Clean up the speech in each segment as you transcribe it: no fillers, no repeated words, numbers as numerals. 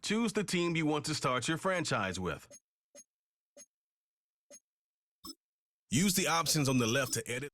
Choose the team you want to start your franchise with. Use the options on the left to edit.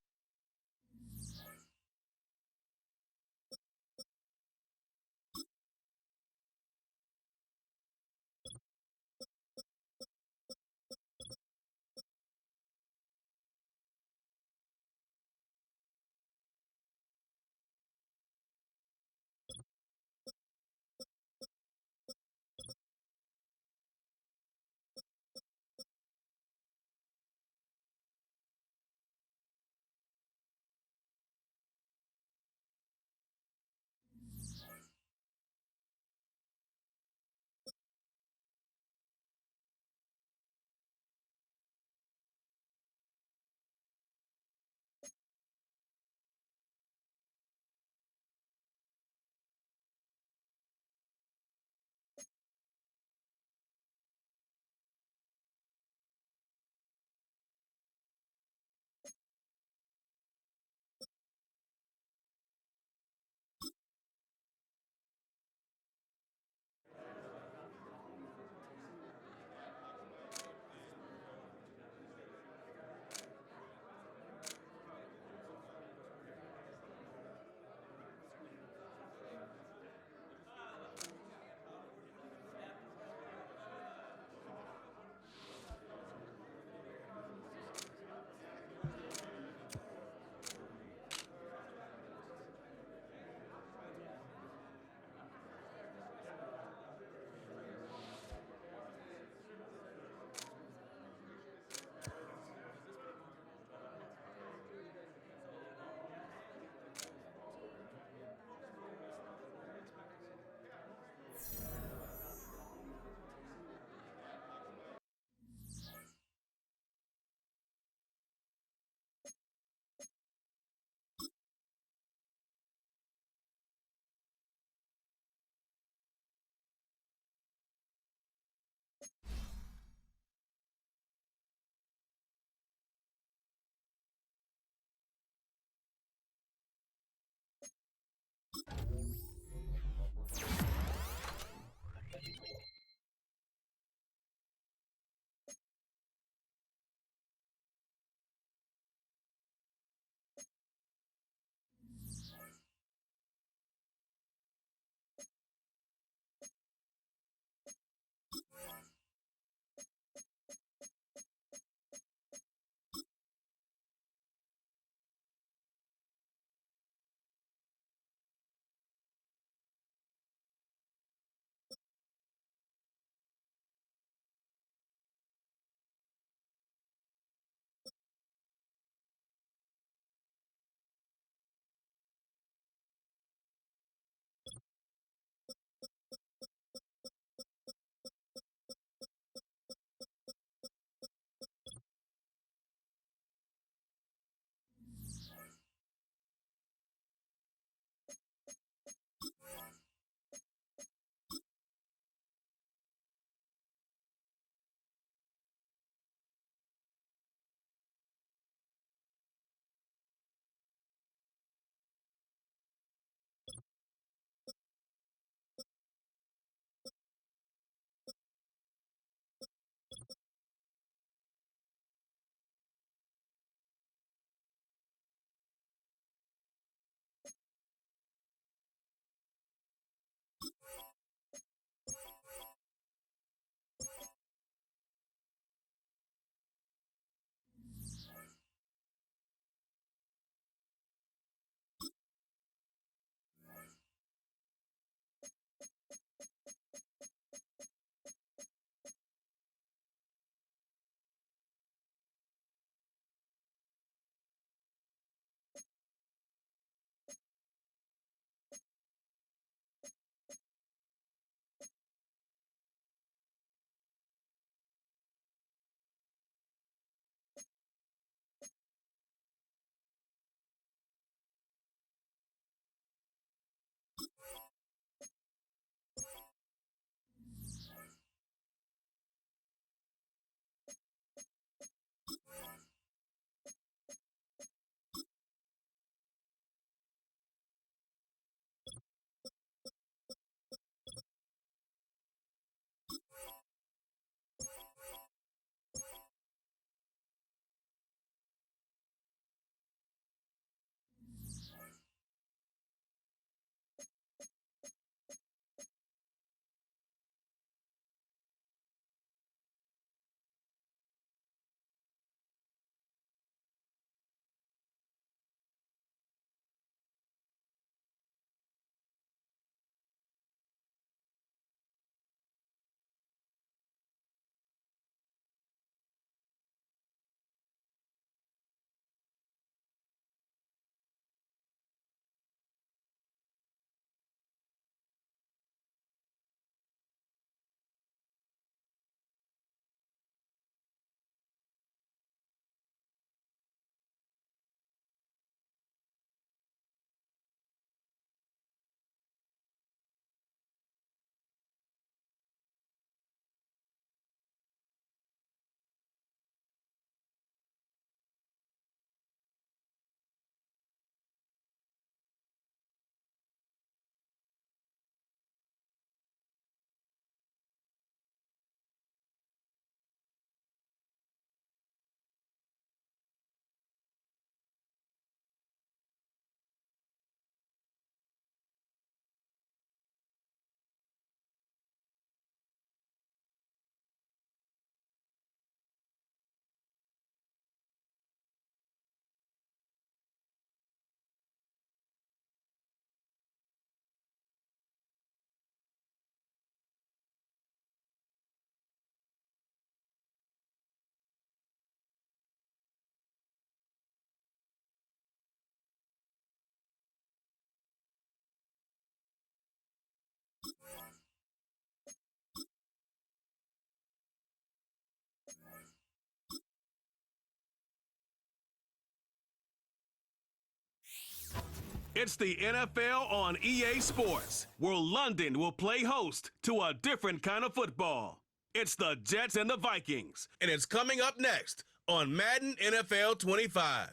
It's the NFL on EA Sports, where London will play host to a different kind of football. It's the Jets and the Vikings, and it's coming up next on Madden NFL 25.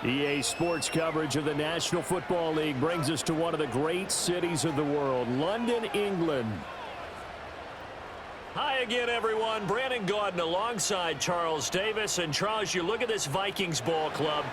EA Sports coverage of the National Football League brings us to one of the great cities of the world, London, England. Hi again, everyone. Brandon Gaudin alongside Charles Davis. And Charles, you look at this Vikings ball club.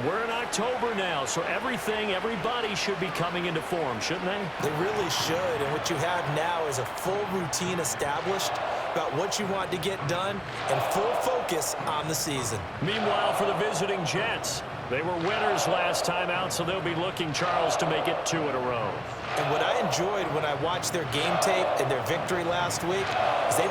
We're in October now, so everybody should be coming into form, shouldn't they? They really should. And what you have now is a full routine established about what you want to get done and full focus on the season. Meanwhile, for the visiting Jets, they were winners last time out, so they'll be looking, Charles, to make it 2 in a row. And what I enjoyed when I watched their game tape and their victory last week is they...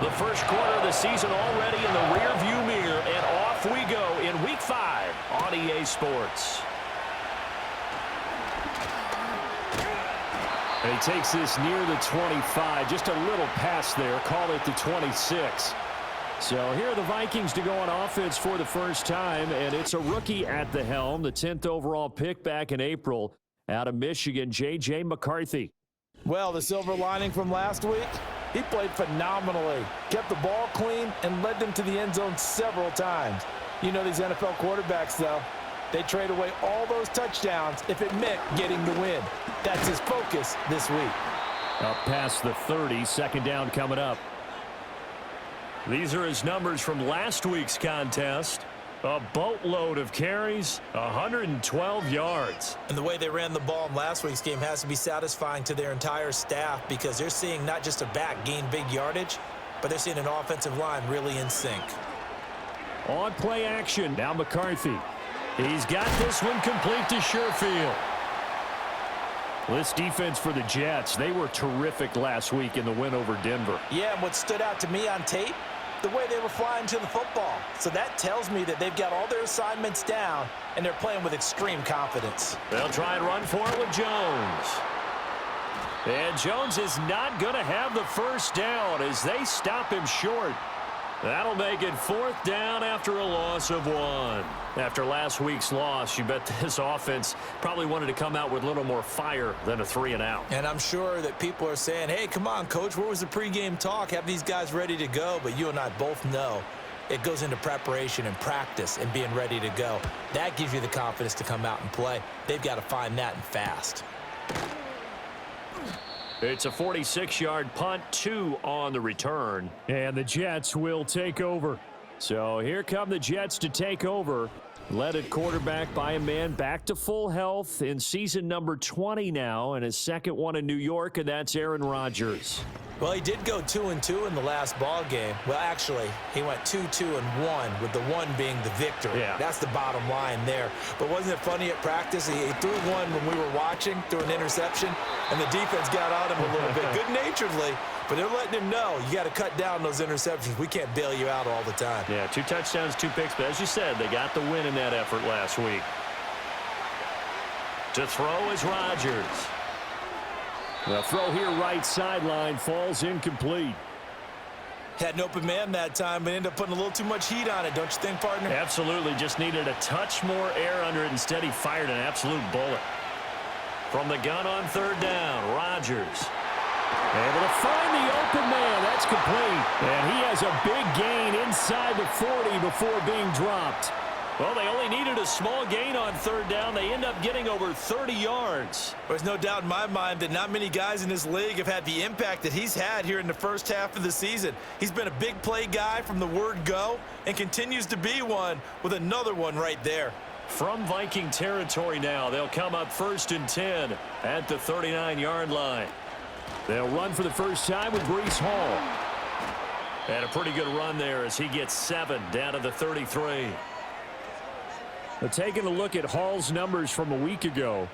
The first quarter of the season already in the rear-view mirror, and off we go in Week 5 on EA Sports. And he takes this near the 25, just a little pass there, call it the 26. So here are the Vikings to go on offense for the first time, and it's a rookie at the helm, the 10th overall pick back in April out of Michigan, J.J. McCarthy. Well, the silver lining from last week, he played phenomenally, kept the ball clean, and led them to the end zone several times. You know these NFL quarterbacks, though. They trade away all those touchdowns if it meant getting the win. That's his focus this week. Up past the 30, second down coming up. These are his numbers from last week's contest. A boatload of carries, 112 yards. And the way they ran the ball in last week's game has to be satisfying to their entire staff because they're seeing not just a back gain big yardage, but they're seeing an offensive line really in sync. On play action, now McCarthy. He's got this one complete to Sherfield. This defense for the Jets, they were terrific last week in the win over Denver. Yeah, and what stood out to me on tape, the way they were flying to the football. So that tells me that they've got all their assignments down, and they're playing with extreme confidence. They'll try and run for it with Jones. And Jones is not going to have the first down as they stop him short. That'll make it 4th down after a loss of 1. After last week's loss, you bet this offense probably wanted to come out with a little more fire than a 3-and-out. And I'm sure that people are saying, hey, come on, Coach, where was the pregame talk? Have these guys ready to go? But you and I both know it goes into preparation and practice and being ready to go. That gives you the confidence to come out and play. They've got to find that and fast. It's a 46-yard punt, 2 on the return. And the Jets will take over. So here come the Jets to take over. Led at quarterback by a man back to full health in season number 20 now, and his second one in New York, and that's Aaron Rodgers. Well, he did go 2-2 in the last ball game. Well, actually, he went 2-2-1, with the 1 being the victory. Yeah. That's the bottom line there. But wasn't it funny at practice? He threw one when we were watching, threw an interception, and the defense got on him a little bit, good-naturedly. But they're letting him know, you got to cut down those interceptions. We can't bail you out all the time. Yeah, 2 touchdowns, 2 picks. But as you said, they got the win in that effort last week. To throw is Rodgers. The throw here right sideline falls incomplete. Had an open man that time, but ended up putting a little too much heat on it, don't you think, partner? Absolutely. Just needed a touch more air under it. Instead, he fired an absolute bullet. From the gun on 3rd down, Rodgers. Able to find the open man. That's complete. And he has a big gain inside the 40 before being dropped. Well, they only needed a small gain on 3rd down. They end up getting over 30 yards. There's no doubt in my mind that not many guys in this league have had the impact that he's had here in the first half of the season. He's been a big play guy from the word go and continues to be one with another one right there. From Viking territory now, they'll come up 1st and 10 at the 39-yard line. They'll run for the first time with Breece Hall. And a pretty good run there as he gets 7 down to the 33. But taking a look at Hall's numbers from a week ago,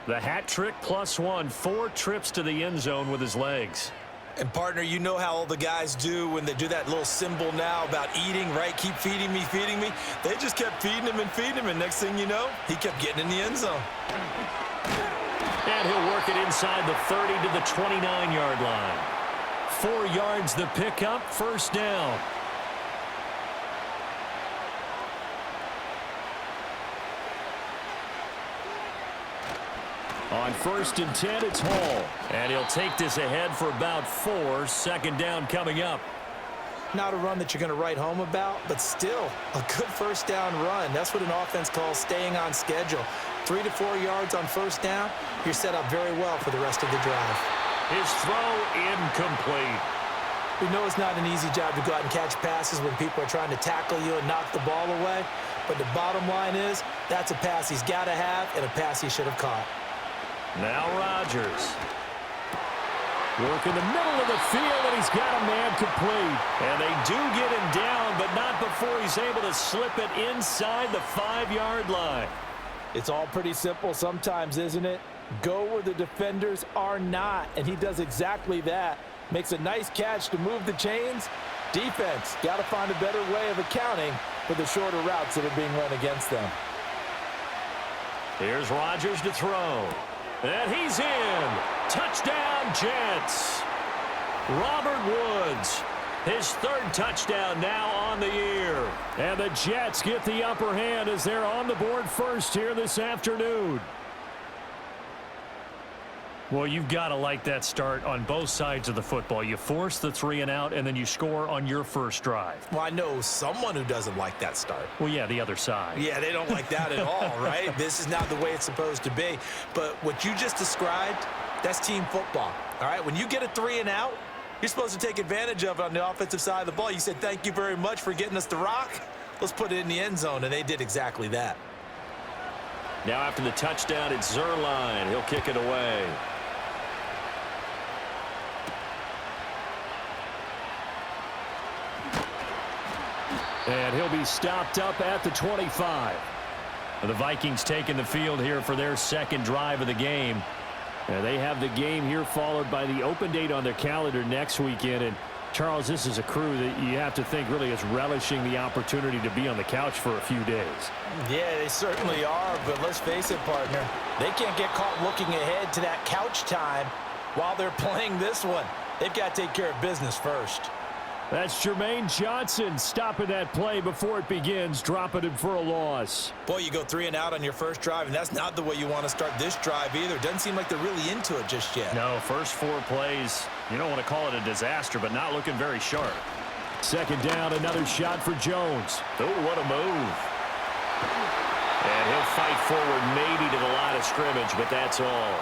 the hat trick +1, 4 trips to the end zone with his legs. And, partner, you know how all the guys do when they do that little symbol now about eating, right? Keep feeding me, feeding me. They just kept feeding him, and next thing you know, he kept getting in the end zone. And he'll work it inside the 30 to the 29-yard line. 4 yards the pickup, first down. On 1st and 10, it's Hall. And he'll take this ahead for about 4. Second down coming up. Not a run that you're going to write home about, but still a good first down run. That's what an offense calls staying on schedule. 3 to 4 yards on first down, you're set up very well for the rest of the drive. His throw incomplete. We know it's not an easy job to go out and catch passes when people are trying to tackle you and knock the ball away, but the bottom line is that's a pass he's got to have and a pass he should have caught. Now Rodgers. Work in the middle of the field, and he's got a man complete. And they do get him down, but not before he's able to slip it inside the 5-yard line. It's all pretty simple sometimes, isn't it? Go where the defenders are not, and he does exactly that. Makes a nice catch to move the chains. Defense, got to find a better way of accounting for the shorter routes that are being run against them. Here's Rodgers to throw. And he's in. Touchdown, Jets. Robert Woods, his 3rd touchdown now on the year. And the Jets get the upper hand as they're on the board first here this afternoon. Well, you've got to like that start on both sides of the football. You force the 3 and out, and then you score on your first drive. Well, I know someone who doesn't like that start. Well, yeah, the other side. Yeah, they don't like that at all, right? This is not the way it's supposed to be. But what you just described, that's team football, all right? When you get a 3 and out, you're supposed to take advantage of it on the offensive side of the ball. You said, thank you very much for getting us the rock. Let's put it in the end zone, and they did exactly that. Now after the touchdown, it's Zerline. He'll kick it away. And he'll be stopped up at the 25. The Vikings taking the field here for their 2nd drive of the game. And they have the game here followed by the open date on their calendar next weekend. And, Charles, this is a crew that you have to think really is relishing the opportunity to be on the couch for a few days. Yeah, they certainly are. But let's face it, partner, they can't get caught looking ahead to that couch time while they're playing this one. They've got to take care of business first. That's Jermaine Johnson stopping that play before it begins, dropping him for a loss. Boy, you go 3 and out on your first drive, and that's not the way you want to start this drive either. Doesn't seem like they're really into it just yet. No, first 4 plays, you don't want to call it a disaster, but not looking very sharp. 2nd down, another shot for Jones. Oh, what a move. And he'll fight forward maybe to the line of scrimmage, but that's all.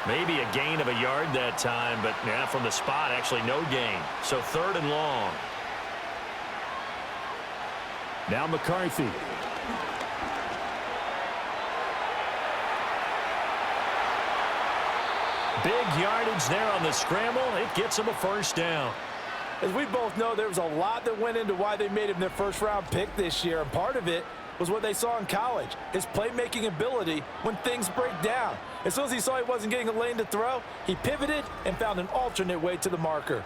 Maybe a gain of a yard that time, but yeah, from the spot, actually no gain. So 3rd and long. Now McCarthy. Big yardage there on the scramble. It gets him a first down. As we both know, there was a lot that went into why they made him their first-round pick this year, and part of it was what they saw in college, his playmaking ability when things break down. As soon as he saw he wasn't getting a lane to throw, he pivoted and found an alternate way to the marker.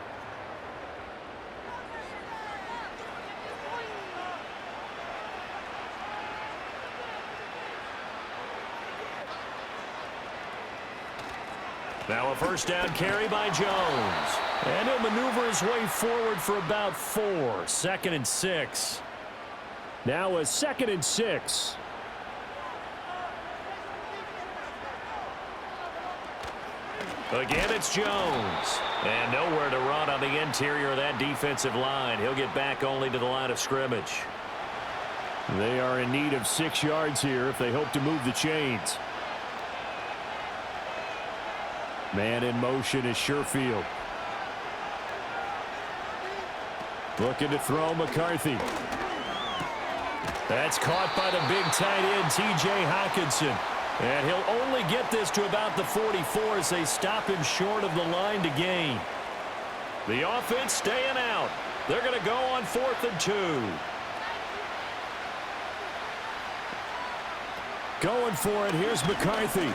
Now a first down carry by Jones. And he'll maneuver his way forward for about 4. 2nd and 6. Now a 2nd and 6. Again, it's Jones. And nowhere to run on the interior of that defensive line. He'll get back only to the line of scrimmage. They are in need of 6 yards here if they hope to move the chains. Man in motion is Sherfield. Looking to throw McCarthy. That's caught by the big tight end, T.J. Hockenson. And he'll only get this to about the 44 as they stop him short of the line to gain. The offense staying out. They're going to go on 4th and 2. Going for it. Here's McCarthy.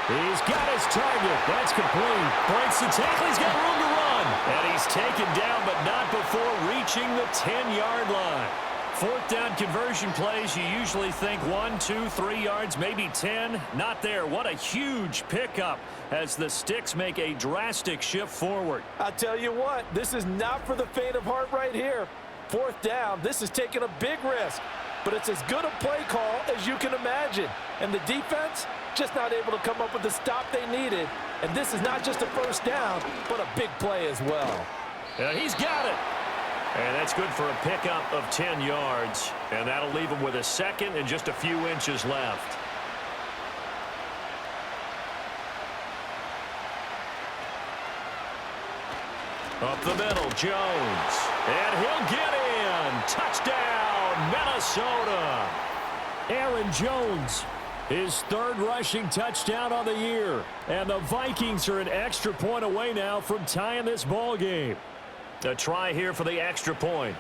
He's got his target. That's complete. Breaks the tackle. He's got room to run. And he's taken down, but not before reaching the 10-yard line. Fourth down conversion plays, you usually think 1, 2, 3 yards, maybe 10. Not there. What a huge pickup as the Sticks make a drastic shift forward. I'll tell you what, this is not for the faint of heart right here. Fourth down, this is taking a big risk. But it's as good a play call as you can imagine. And the defense just not able to come up with the stop they needed. And this is not just a first down, but a big play as well. And he's got it. And that's good for a pickup of 10 yards. And that'll leave him with a second and just a few inches left. Up the middle, Jones. And he'll get in. Touchdown, Minnesota. Aaron Jones, his third rushing touchdown on the year. And the Vikings are an extra point away now from tying this ball game. A try here for the extra point.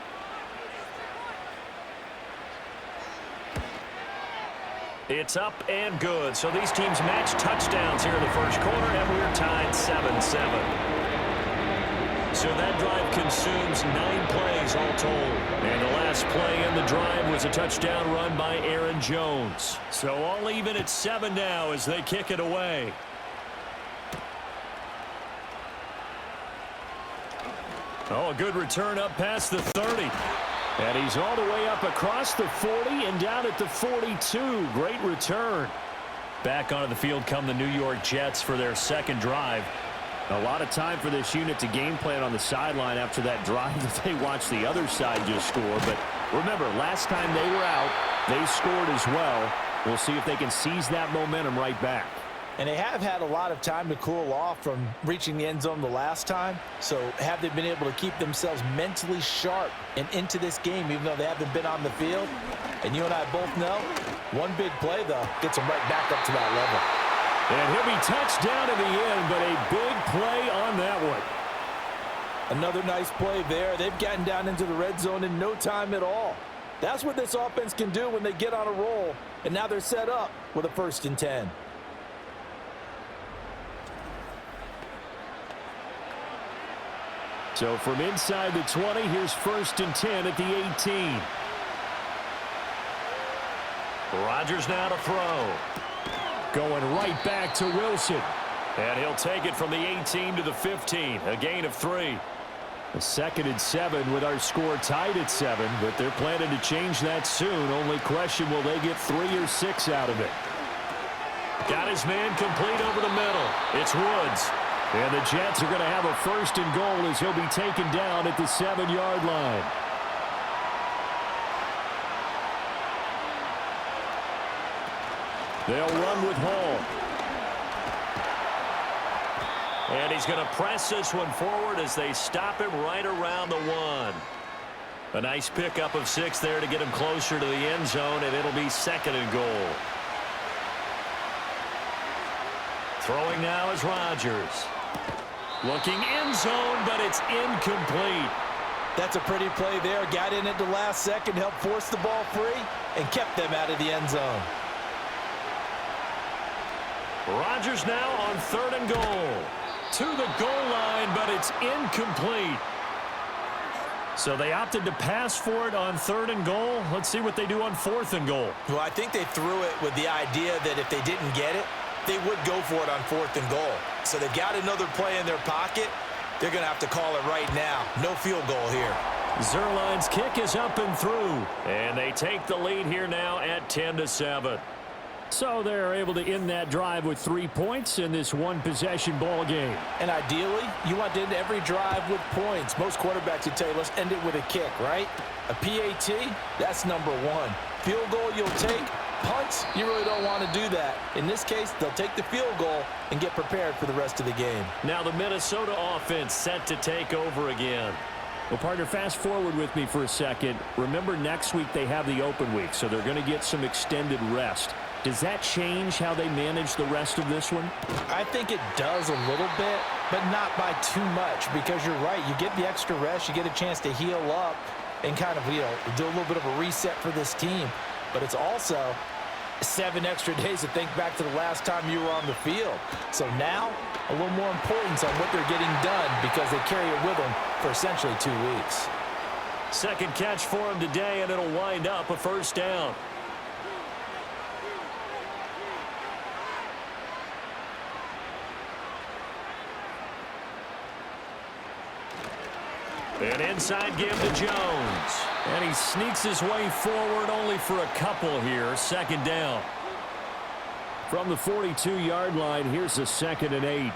It's up and good. So these teams match touchdowns here in the first quarter, and we're tied 7-7. So that drive consumes 9 plays all told. And the last play in the drive was a touchdown run by Aaron Jones. So all even at 7 now as they kick it away. Oh, a good return up past the 30. And he's all the way up across the 40 and down at the 42. Great return. Back onto the field come the New York Jets for their second drive. A lot of time for this unit to game plan on the sideline after that drive that they watched the other side just score. But remember, last time they were out, they scored as well. We'll see if they can seize that momentum right back. And they have had a lot of time to cool off from reaching the end zone the last time. So have they been able to keep themselves mentally sharp and into this game, even though they haven't been on the field? And you and I both know, one big play, though, gets them right back up to that level. And he'll be touchdown in the end, but a big play on that one. Another nice play there. They've gotten down into the red zone in no time at all. That's what this offense can do when they get on a roll. And now they're set up with a 1st and 10. So from inside the 20, here's 1st and 10 at the 18. Rodgers now to throw. Going right back to Wilson. And he'll take it from the 18 to the 15. A gain of 3. A 2nd and 7 with our score tied at 7. But they're planning to change that soon. Only question, will they get 3 or 6 out of it? Got his man complete over the middle. It's Woods. And the Jets are going to have a 1st and goal as he'll be taken down at the 7-yard line. They'll run with Hall. And he's going to press this one forward as they stop him right around the 1. A nice pickup of 6 there to get him closer to the end zone, and it'll be 2nd and goal. Throwing now is Rodgers. Looking end zone, but it's incomplete. That's a pretty play there. Got in at the last second, helped force the ball free, and kept them out of the end zone. Rodgers now on 3rd and goal. To the goal line, but it's incomplete. So they opted to pass for it on 3rd and goal. Let's see what they do on 4th and goal. Well, I think they threw it with the idea that if they didn't get it, they would go for it on 4th and goal. So they've got another play in their pocket. They're going to have to call it right now. No field goal here. Zuerlein's kick is up and through. And they take the lead here now at 10-7. So they're able to end that drive with 3 points in this one-possession ball game. And ideally, you want to end every drive with points. Most quarterbacks would tell you, let's end it with a kick, right? A PAT, that's number 1. Field goal you'll take. Punts, you really don't want to do that. In this case, they'll take the field goal and get prepared for the rest of the game. Now the Minnesota offense set to take over again. Well, partner, fast forward with me for a second. Remember, next week they have the open week, so they're going to get some extended rest. Does that change how they manage the rest of this one? I think it does a little bit, but not by too much, because you're right. You get the extra rest, you get a chance to heal up and kind of, do a little bit of a reset for this team. But it's also 7 extra days to think back to the last time you were on the field. So now, a little more importance on what they're getting done because they carry it with them for essentially 2 weeks. Second catch for him today, and it'll wind up a first down. An inside give to Jones. And he sneaks his way forward only for a couple here. Second down. From the 42-yard line, here's a 2nd and 8.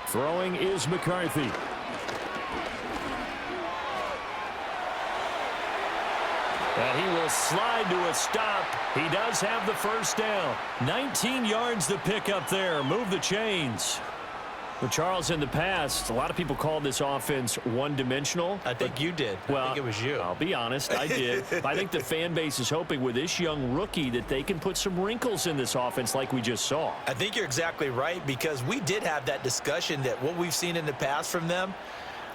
Throwing is McCarthy. And he will slide to a stop. He does have the first down. 19 yards to pick up there. Move the chains. Well, Charles, in the past, a lot of people called this offense one-dimensional. I think you did. Well, I think it was you. I'll be honest, I did. I think the fan base is hoping with this young rookie that they can put some wrinkles in this offense like we just saw. I think you're exactly right, because we did have that discussion that what we've seen in the past from them,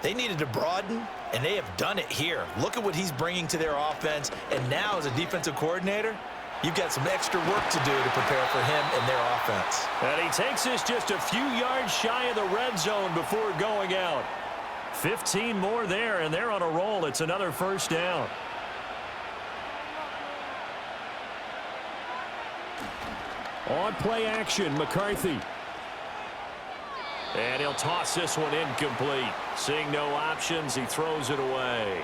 they needed to broaden, and they have done it here. Look at what he's bringing to their offense, and now as a defensive coordinator, you've got some extra work to do to prepare for him and their offense. And he takes us just a few yards shy of the red zone before going out. 15 more there, and they're on a roll. It's another first down. On play action, McCarthy. And he'll toss this one incomplete. Seeing no options, he throws it away.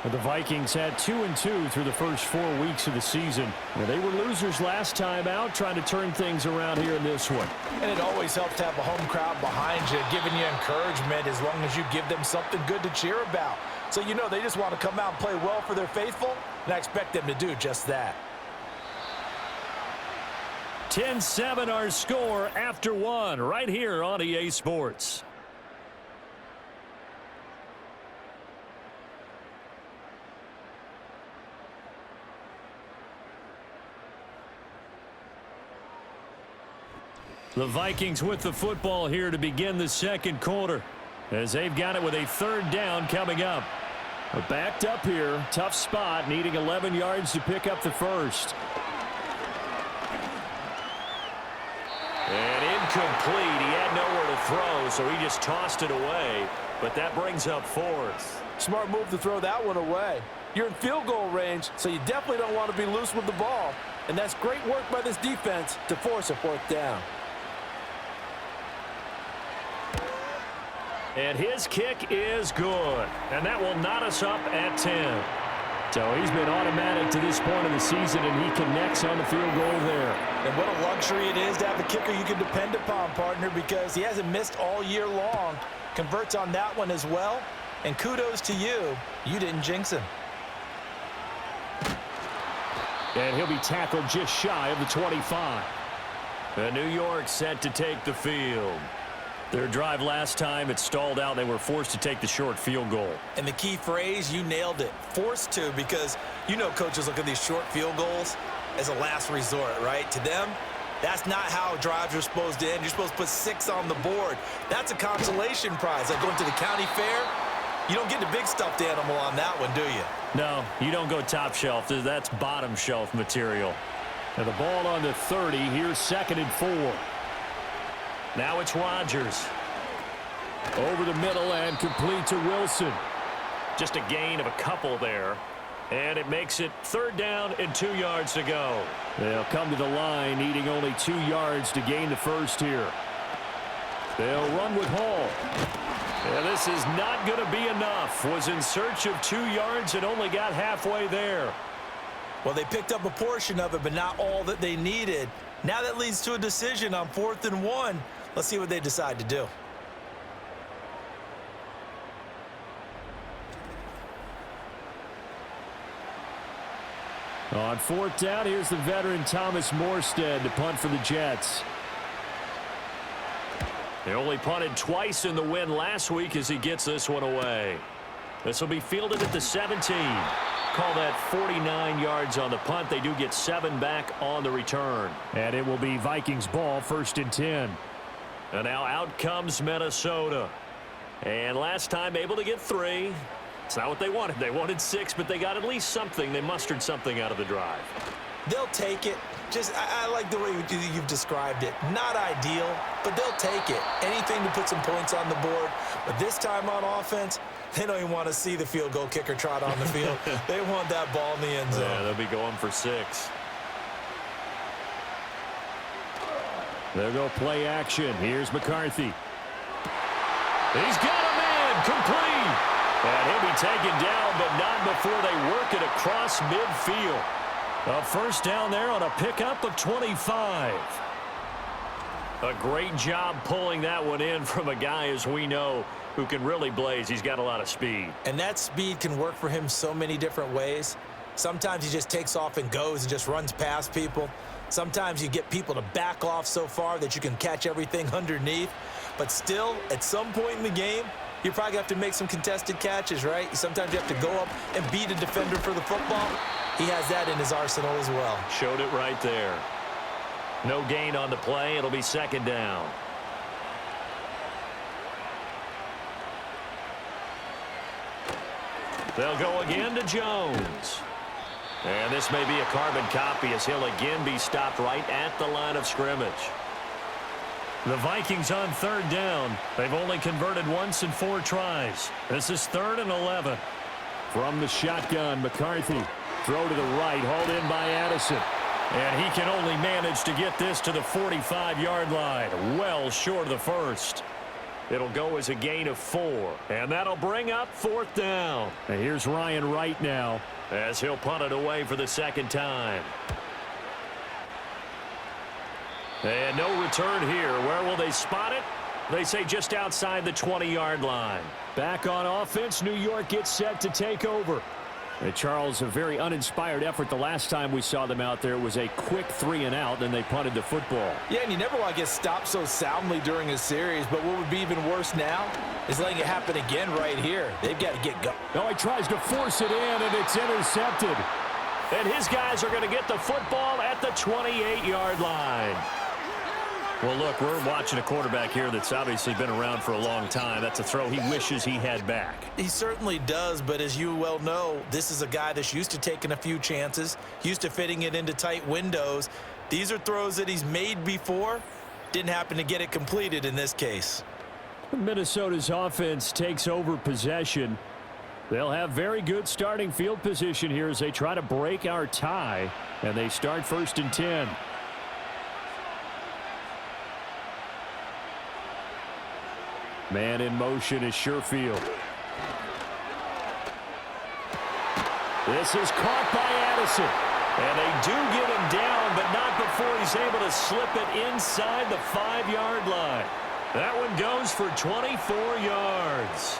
The Vikings had 2-2 through the first 4 weeks of the season. Well, they were losers last time out, trying to turn things around here in this one. And it always helps to have a home crowd behind you, giving you encouragement as long as you give them something good to cheer about. So you know they just want to come out and play well for their faithful, and I expect them to do just that. 10-7 our score after one, right here on EA Sports. The Vikings with the football here to begin the second quarter, as they've got it with a third down coming up. We're backed up here, tough spot, needing 11 yards to pick up the first. And incomplete. He had nowhere to throw, so he just tossed it away. But that brings up fourth. Smart move to throw that one away. You're in field goal range, so you definitely don't want to be loose with the ball. And that's great work by this defense to force a fourth down. And his kick is good. And that will knot us up at 10. So he's been automatic to this point of the season, and he connects on the field goal there. And what a luxury it is to have a kicker you can depend upon, partner, because he hasn't missed all year long. Converts on that one as well. And kudos to you. You didn't jinx him. And he'll be tackled just shy of the 25. And New York set to take the field. Their drive last time, it stalled out. They were forced to take the short field goal. And the key phrase, you nailed it. Forced to, because you know coaches look at these short field goals as a last resort, right? To them, that's not how drives are supposed to end. You're supposed to put 6 on the board. That's a consolation prize. Like going to the county fair, you don't get the big stuffed animal on that one, do you? No, you don't go top shelf. That's bottom shelf material. And the ball on the 30. Here's 2nd and 4. Now it's Rodgers. Over the middle and complete to Wilson. Just a gain of a couple there. And it makes it 3rd down and 2 yards to go. They'll come to the line, needing only 2 yards to gain the first here. They'll run with Hall. And this is not going to be enough. Was in search of 2 yards and only got halfway there. Well, they picked up a portion of it, but not all that they needed. Now that leads to a decision on 4th and 1. Let's see what they decide to do. On 4th down, here's the veteran Thomas Morstead to punt for the Jets. They only punted twice in the win last week as he gets this one away. This will be fielded at the 17. Call that 49 yards on the punt. They do get 7 back on the return. And it will be Vikings ball, 1st and 10. And now out comes Minnesota. And last time able to get 3. It's not what they wanted. They wanted 6, but they got at least something. They mustered something out of the drive. They'll take it. I like the way you've described it. Not ideal, but they'll take it. Anything to put some points on the board. But this time on offense, they don't even want to see the field goal kicker trot on the field. They want that ball in the end zone. Yeah, they'll be going for 6. They'll go play action. Here's McCarthy. He's got a man complete. And he'll be taken down, but not before they work it across midfield. A first down there on a pickup of 25. A great job pulling that one in from a guy, as we know, who can really blaze. He's got a lot of speed. And that speed can work for him so many different ways. Sometimes he just takes off and goes and just runs past people. Sometimes you get people to back off so far that you can catch everything underneath. But still, at some point in the game, you probably have to make some contested catches, right? Sometimes you have to go up and beat a defender for the football. He has that in his arsenal as well. Showed it right there. No gain on the play. It'll be second down. They'll go again to Jones. And this may be a carbon copy as he'll again be stopped right at the line of scrimmage. The Vikings on third down. They've only converted once in 4 tries. This is 3rd and 11. From the shotgun, McCarthy. Throw to the right, hauled in by Addison. And he can only manage to get this to the 45-yard line. Well short of the first. It'll go as a gain of 4. And that'll bring up 4th down. And here's Ryan Wright now as he'll punt it away for the second time. And no return here. Where will they spot it? They say just outside the 20-yard line. Back on offense, New York gets set to take over. And Charles, a very uninspired effort the last time we saw them out there. It was a quick 3 and out, then they punted the football. Yeah, and you never want to get stopped so soundly during a series, but what would be even worse now is letting it happen again right here. They've got to get going. No, he tries to force it in, and it's intercepted. And his guys are going to get the football at the 28-yard line. Well, look, we're watching a quarterback here that's obviously been around for a long time. That's a throw he wishes he had back. He certainly does, but as you well know, this is a guy that's used to taking a few chances, used to fitting it into tight windows. These are throws that he's made before. Didn't happen to get it completed in this case. Minnesota's offense takes over possession. They'll have very good starting field position here as they try to break our tie, and they start 1st and 10. Man in motion is Sherfield. This is caught by Addison. And they do get him down, but not before he's able to slip it inside the 5-yard line. That one goes for 24 yards.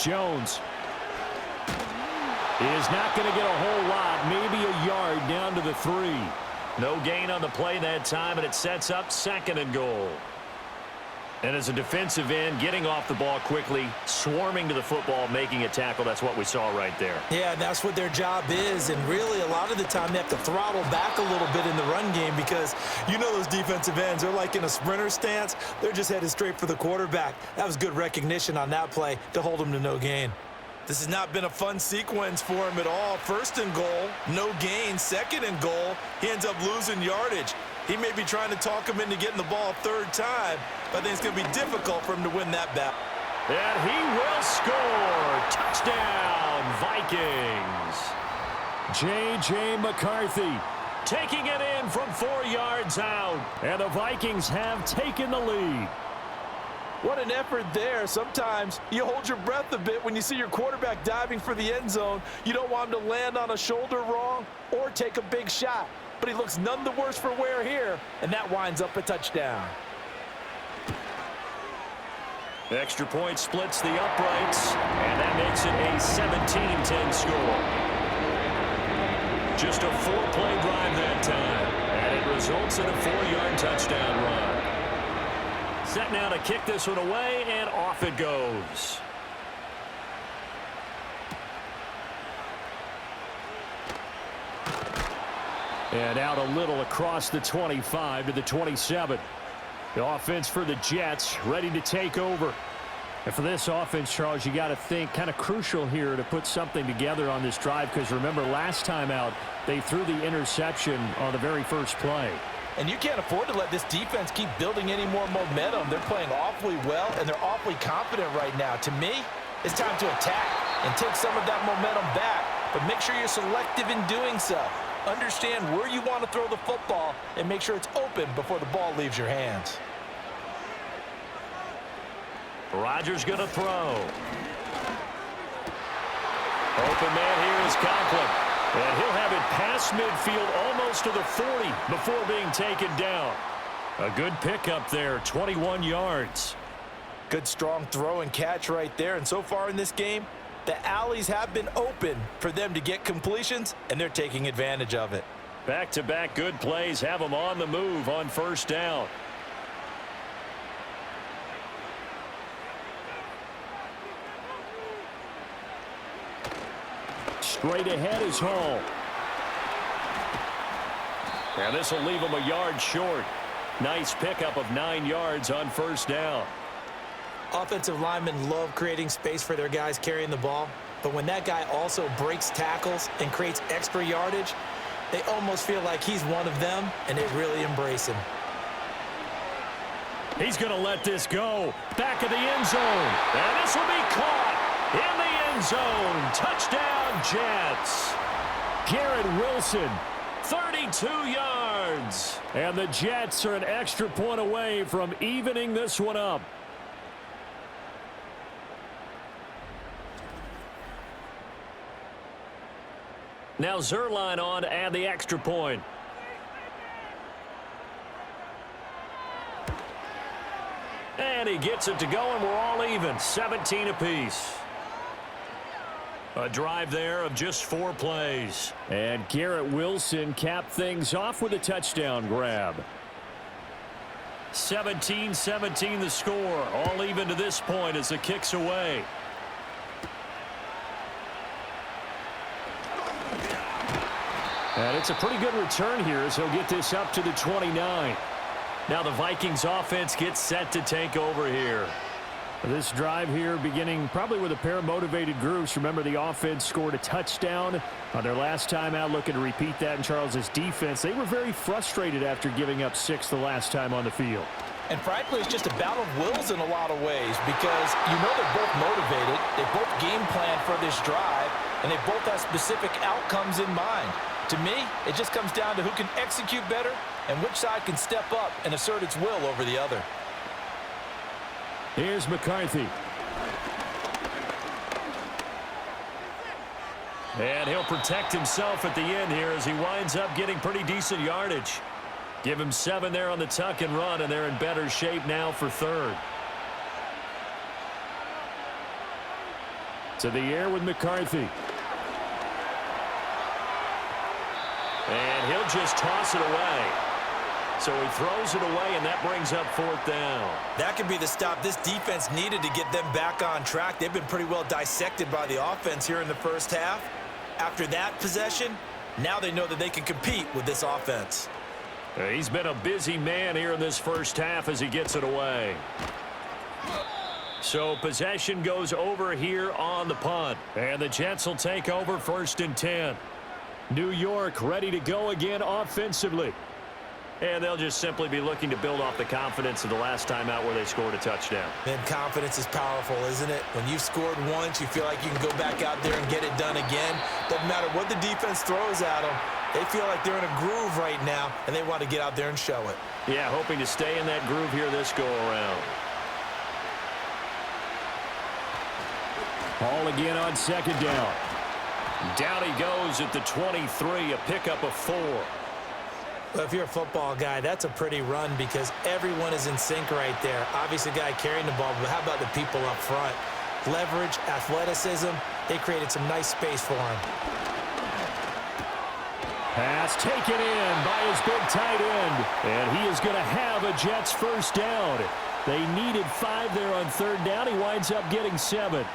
Jones is not going to get a whole lot, maybe a yard down to the 3. No gain on the play that time, and it sets up 2nd and goal. And as a defensive end, getting off the ball quickly, swarming to the football, making a tackle, that's what we saw right there. Yeah, and that's what their job is, and really a lot of the time they have to throttle back a little bit in the run game because you know those defensive ends, they're like in a sprinter stance. They're just headed straight for the quarterback. That was good recognition on that play to hold him to no gain. This has not been a fun sequence for him at all. 1st and goal, no gain. 2nd and goal, he ends up losing yardage. He may be trying to talk him into getting the ball 3rd time, but I think it's going to be difficult for him to win that battle. And he will score. Touchdown, Vikings. J.J. McCarthy taking it in from 4 yards out. And the Vikings have taken the lead. What an effort there. Sometimes you hold your breath a bit when you see your quarterback diving for the end zone. You don't want him to land on a shoulder wrong or take a big shot. But he looks none the worse for wear here, and that winds up a touchdown. Extra point splits the uprights, and that makes it a 17-10 score. Just a 4-play drive that time, and it results in a 4-yard touchdown run. Set now to kick this one away, and off it goes. And out a little across the 25 to the 27. The offense for the Jets ready to take over. And for this offense, Charles, you got to think kind of crucial here to put something together on this drive, because remember last time out they threw the interception on the very first play. And you can't afford to let this defense keep building any more momentum. They're playing awfully well, and they're awfully confident right now. To me, it's time to attack and take some of that momentum back, but make sure you're selective in doing so. Understand where you want to throw the football and make sure it's open before the ball leaves your hands. Rodgers going to throw. Open man here is Conklin. And he'll have it past midfield almost to the 40 before being taken down. A good pickup there, 21 yards. Good strong throw and catch right there. And so far in this game, the alleys have been open for them to get completions, and they're taking advantage of it. Back-to-back good plays have them on the move on first down. Straight ahead is Hall. And this will leave him a yard short. Nice pickup of 9 yards on first down. Offensive linemen love creating space for their guys carrying the ball, but when that guy also breaks tackles and creates extra yardage, they almost feel like he's one of them, and they really embrace him. He's going to let this go. Back of the end zone. And this will be caught in the end zone. Touchdown, Jets. Garrett Wilson, 32 yards. And the Jets are an extra point away from evening this one up. Now Zerline on to add the extra point. And he gets it to go, and we're all even, 17 apiece. A drive there of just 4 plays. And Garrett Wilson capped things off with a touchdown grab. 17-17 the score. All even to this point as the kick's away. And it's a pretty good return here as he'll get this up to the 29. Now the Vikings offense gets set to take over here. This drive here beginning probably with a pair of motivated groups. Remember, the offense scored a touchdown on their last time out, looking to repeat that in Charles's defense. They were very frustrated after giving up 6 the last time on the field. And frankly, it's just a battle of wills in a lot of ways, because you know they're both motivated, they both game plan for this drive, and they both have specific outcomes in mind. To me, it just comes down to who can execute better and which side can step up and assert its will over the other. Here's McCarthy. And he'll protect himself at the end here as he winds up getting pretty decent yardage. Give him 7 there on the tuck and run, and they're in better shape now for third. To the air with McCarthy. And he'll just toss it away. So he throws it away, and that brings up 4th down. That could be the stop this defense needed to get them back on track. They've been pretty well dissected by the offense here in the first half. After that possession, now they know that they can compete with this offense. He's been a busy man here in this first half as he gets it away. So possession goes over here on the punt. And the Jets will take over 1st and 10. New York ready to go again offensively. And they'll just simply be looking to build off the confidence of the last time out where they scored a touchdown. And confidence is powerful, isn't it? When you've scored once, you feel like you can go back out there and get it done again. Doesn't matter what the defense throws at them. They feel like they're in a groove right now, and they want to get out there and show it. Yeah, hoping to stay in that groove here this go-around. Ball again on 2nd down. Down he goes at the 23, a pickup of 4. Well, if you're a football guy, that's a pretty run because everyone is in sync right there. Obviously, the guy carrying the ball, but how about the people up front? Leverage, athleticism, they created some nice space for him. Pass taken in by his big tight end, and he is going to have a Jets first down. They needed 5 there on 3rd down. He winds up getting 7.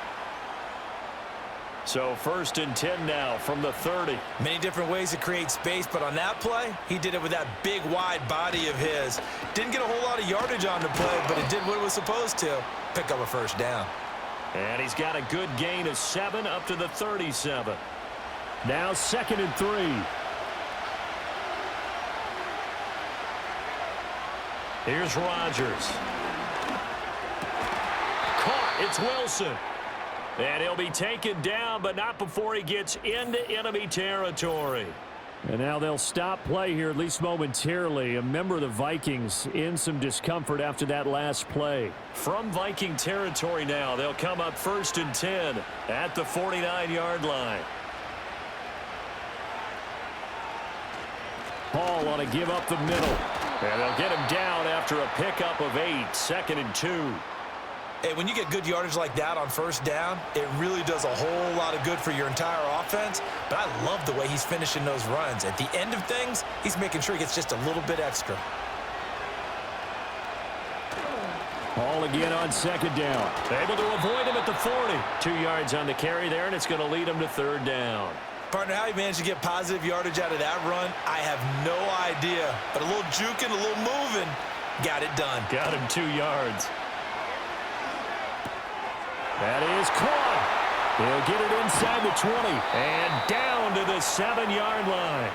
So 1st and 10 now from the 30. Many different ways to create space, but on that play, he did it with that big, wide body of his. Didn't get a whole lot of yardage on the play, but it did what it was supposed to. Pick up a first down. And he's got a good gain of 7 up to the 37. Now 2nd and 3. Here's Rodgers. Caught. It's Wilson. And he'll be taken down, but not before he gets into enemy territory. And now they'll stop play here, at least momentarily. A member of the Vikings in some discomfort after that last play. From Viking territory now, they'll come up 1st and 10 at the 49-yard line. Hall on a give up the middle. And they'll get him down after a pickup of 8, 2nd and 2. Hey, when you get good yardage like that on first down, it really does a whole lot of good for your entire offense. But I love the way he's finishing those runs. At the end of things, he's making sure he gets just a little bit extra. Hall again on 2nd down. Able to avoid him at the 40. 2 yards on the carry there, and it's going to lead him to 3rd down. Partner, how he managed to get positive yardage out of that run, I have no idea. But a little juking, a little moving, got it done. Got him 2 yards. That is caught. He'll get it inside the 20 and down to the 7-yard line.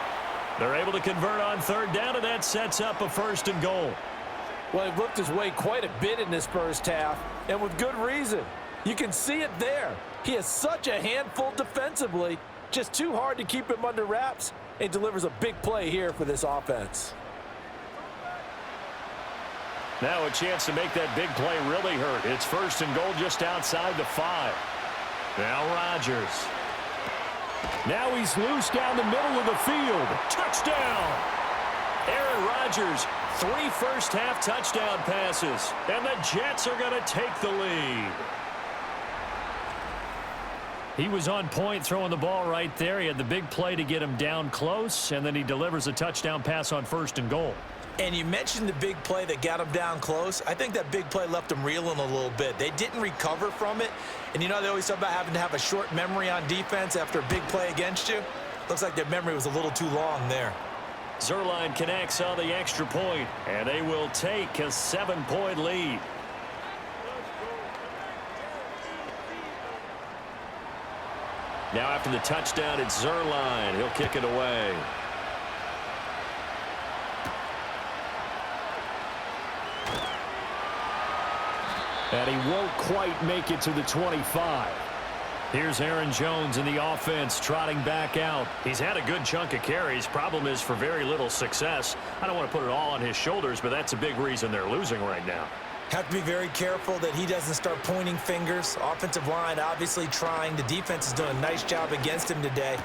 They're able to convert on 3rd down, and that sets up a 1st and goal. Well, he worked his way quite a bit in this first half, and with good reason. You can see it there. He is such a handful defensively, just too hard to keep him under wraps, and delivers a big play here for this offense. Now a chance to make that big play really hurt. It's 1st and goal just outside the 5. Now Rodgers. Now he's loose down the middle of the field. Touchdown! Aaron Rodgers, 3 first-half touchdown passes, and the Jets are going to take the lead. He was on point throwing the ball right there. He had the big play to get him down close, and then he delivers a touchdown pass on 1st and goal. And you mentioned the big play that got him down close. I think that big play left him reeling a little bit. They didn't recover from it. And you know they always talk about having to have a short memory on defense after a big play against you. Looks like their memory was a little too long there. Zuerlein connects on the extra point, and they will take a 7-point lead. Now after the touchdown, it's Zuerlein. He'll kick it away. And he won't quite make it to the 25. Here's Aaron Jones in the offense trotting back out. He's had a good chunk of carries. Problem is for very little success. I don't want to put it all on his shoulders, but that's a big reason they're losing right now. Have to be very careful that he doesn't start pointing fingers. Offensive line obviously trying. The defense is doing a nice job against him today.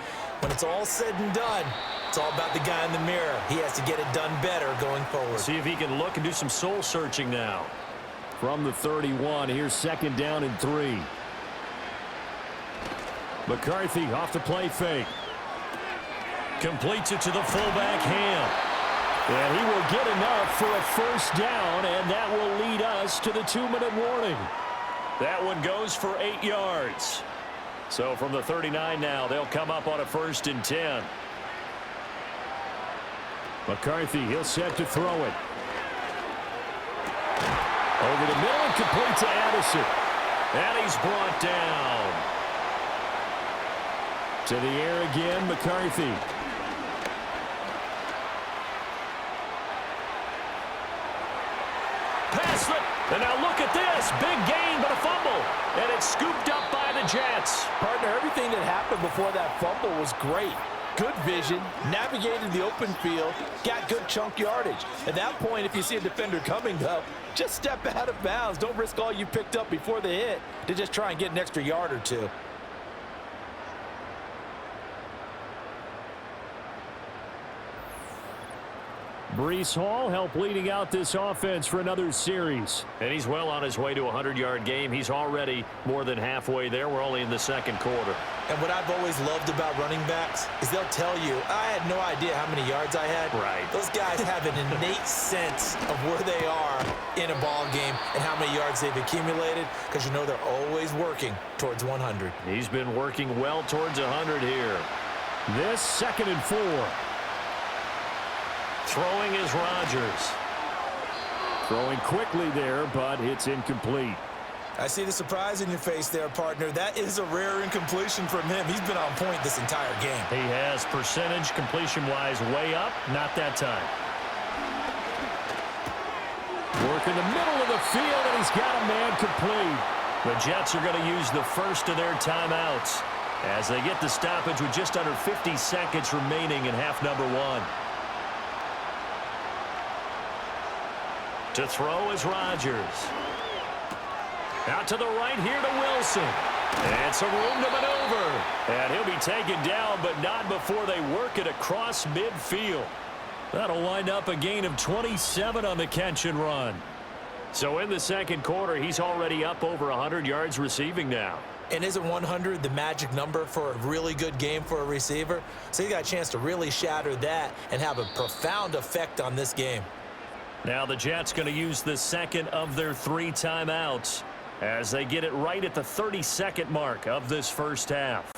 When it's all said and done, it's all about the guy in the mirror. He has to get it done better going forward. See if he can look and do some soul searching now. From the 31, here's 2nd down and 3. McCarthy off the play fake. Completes it to the fullback Ham. And he will get enough for a 1st down, and that will lead us to the 2-minute warning. That one goes for 8 yards. So from the 39 now, they'll come up on a 1st and 10. McCarthy, he'll set to throw it. Over the middle and complete to Addison. And he's brought down. To the air again, McCarthy. Pass it. And now look at this. Big gain, but a fumble. And it's scooped up by the Jets. Partner, everything that happened before that fumble was great. Good vision, navigated the open field, got good chunk yardage. At that point, if you see a defender coming, though, just step out of bounds. Don't risk all you picked up before the hit to just try and get an extra yard or two. Breece Hall helped leading out this offense for another series. And he's well on his way to a 100-yard game. He's already more than halfway there. We're only in the 2nd quarter. And what I've always loved about running backs is they'll tell you, I had no idea how many yards I had. Right. Those guys have an innate sense of where they are in a ball game and how many yards they've accumulated, because you know they're always working towards 100. He's been working well towards 100 here. This 2nd and 4. Throwing is Rodgers. Throwing quickly there, but it's incomplete. I see the surprise in your face there, partner. That is a rare incompletion from him. He's been on point this entire game. He has percentage completion-wise way up. Not that time. Work in the middle of the field, and he's got a man complete. The Jets are going to use the first of their timeouts as they get the stoppage with just under 50 seconds remaining in half number 1. To throw is Rodgers. Out to the right here to Wilson. And some room to maneuver. And he'll be taken down, but not before they work it across midfield. That'll wind up a gain of 27 on the catch and run. So in the second quarter, he's already up over 100 yards receiving now. And isn't 100 the magic number for a really good game for a receiver? So he got a chance to really shatter that and have a profound effect on this game. Now the Jets going to use the second of their 3 timeouts as they get it right at the 32nd mark of this first half.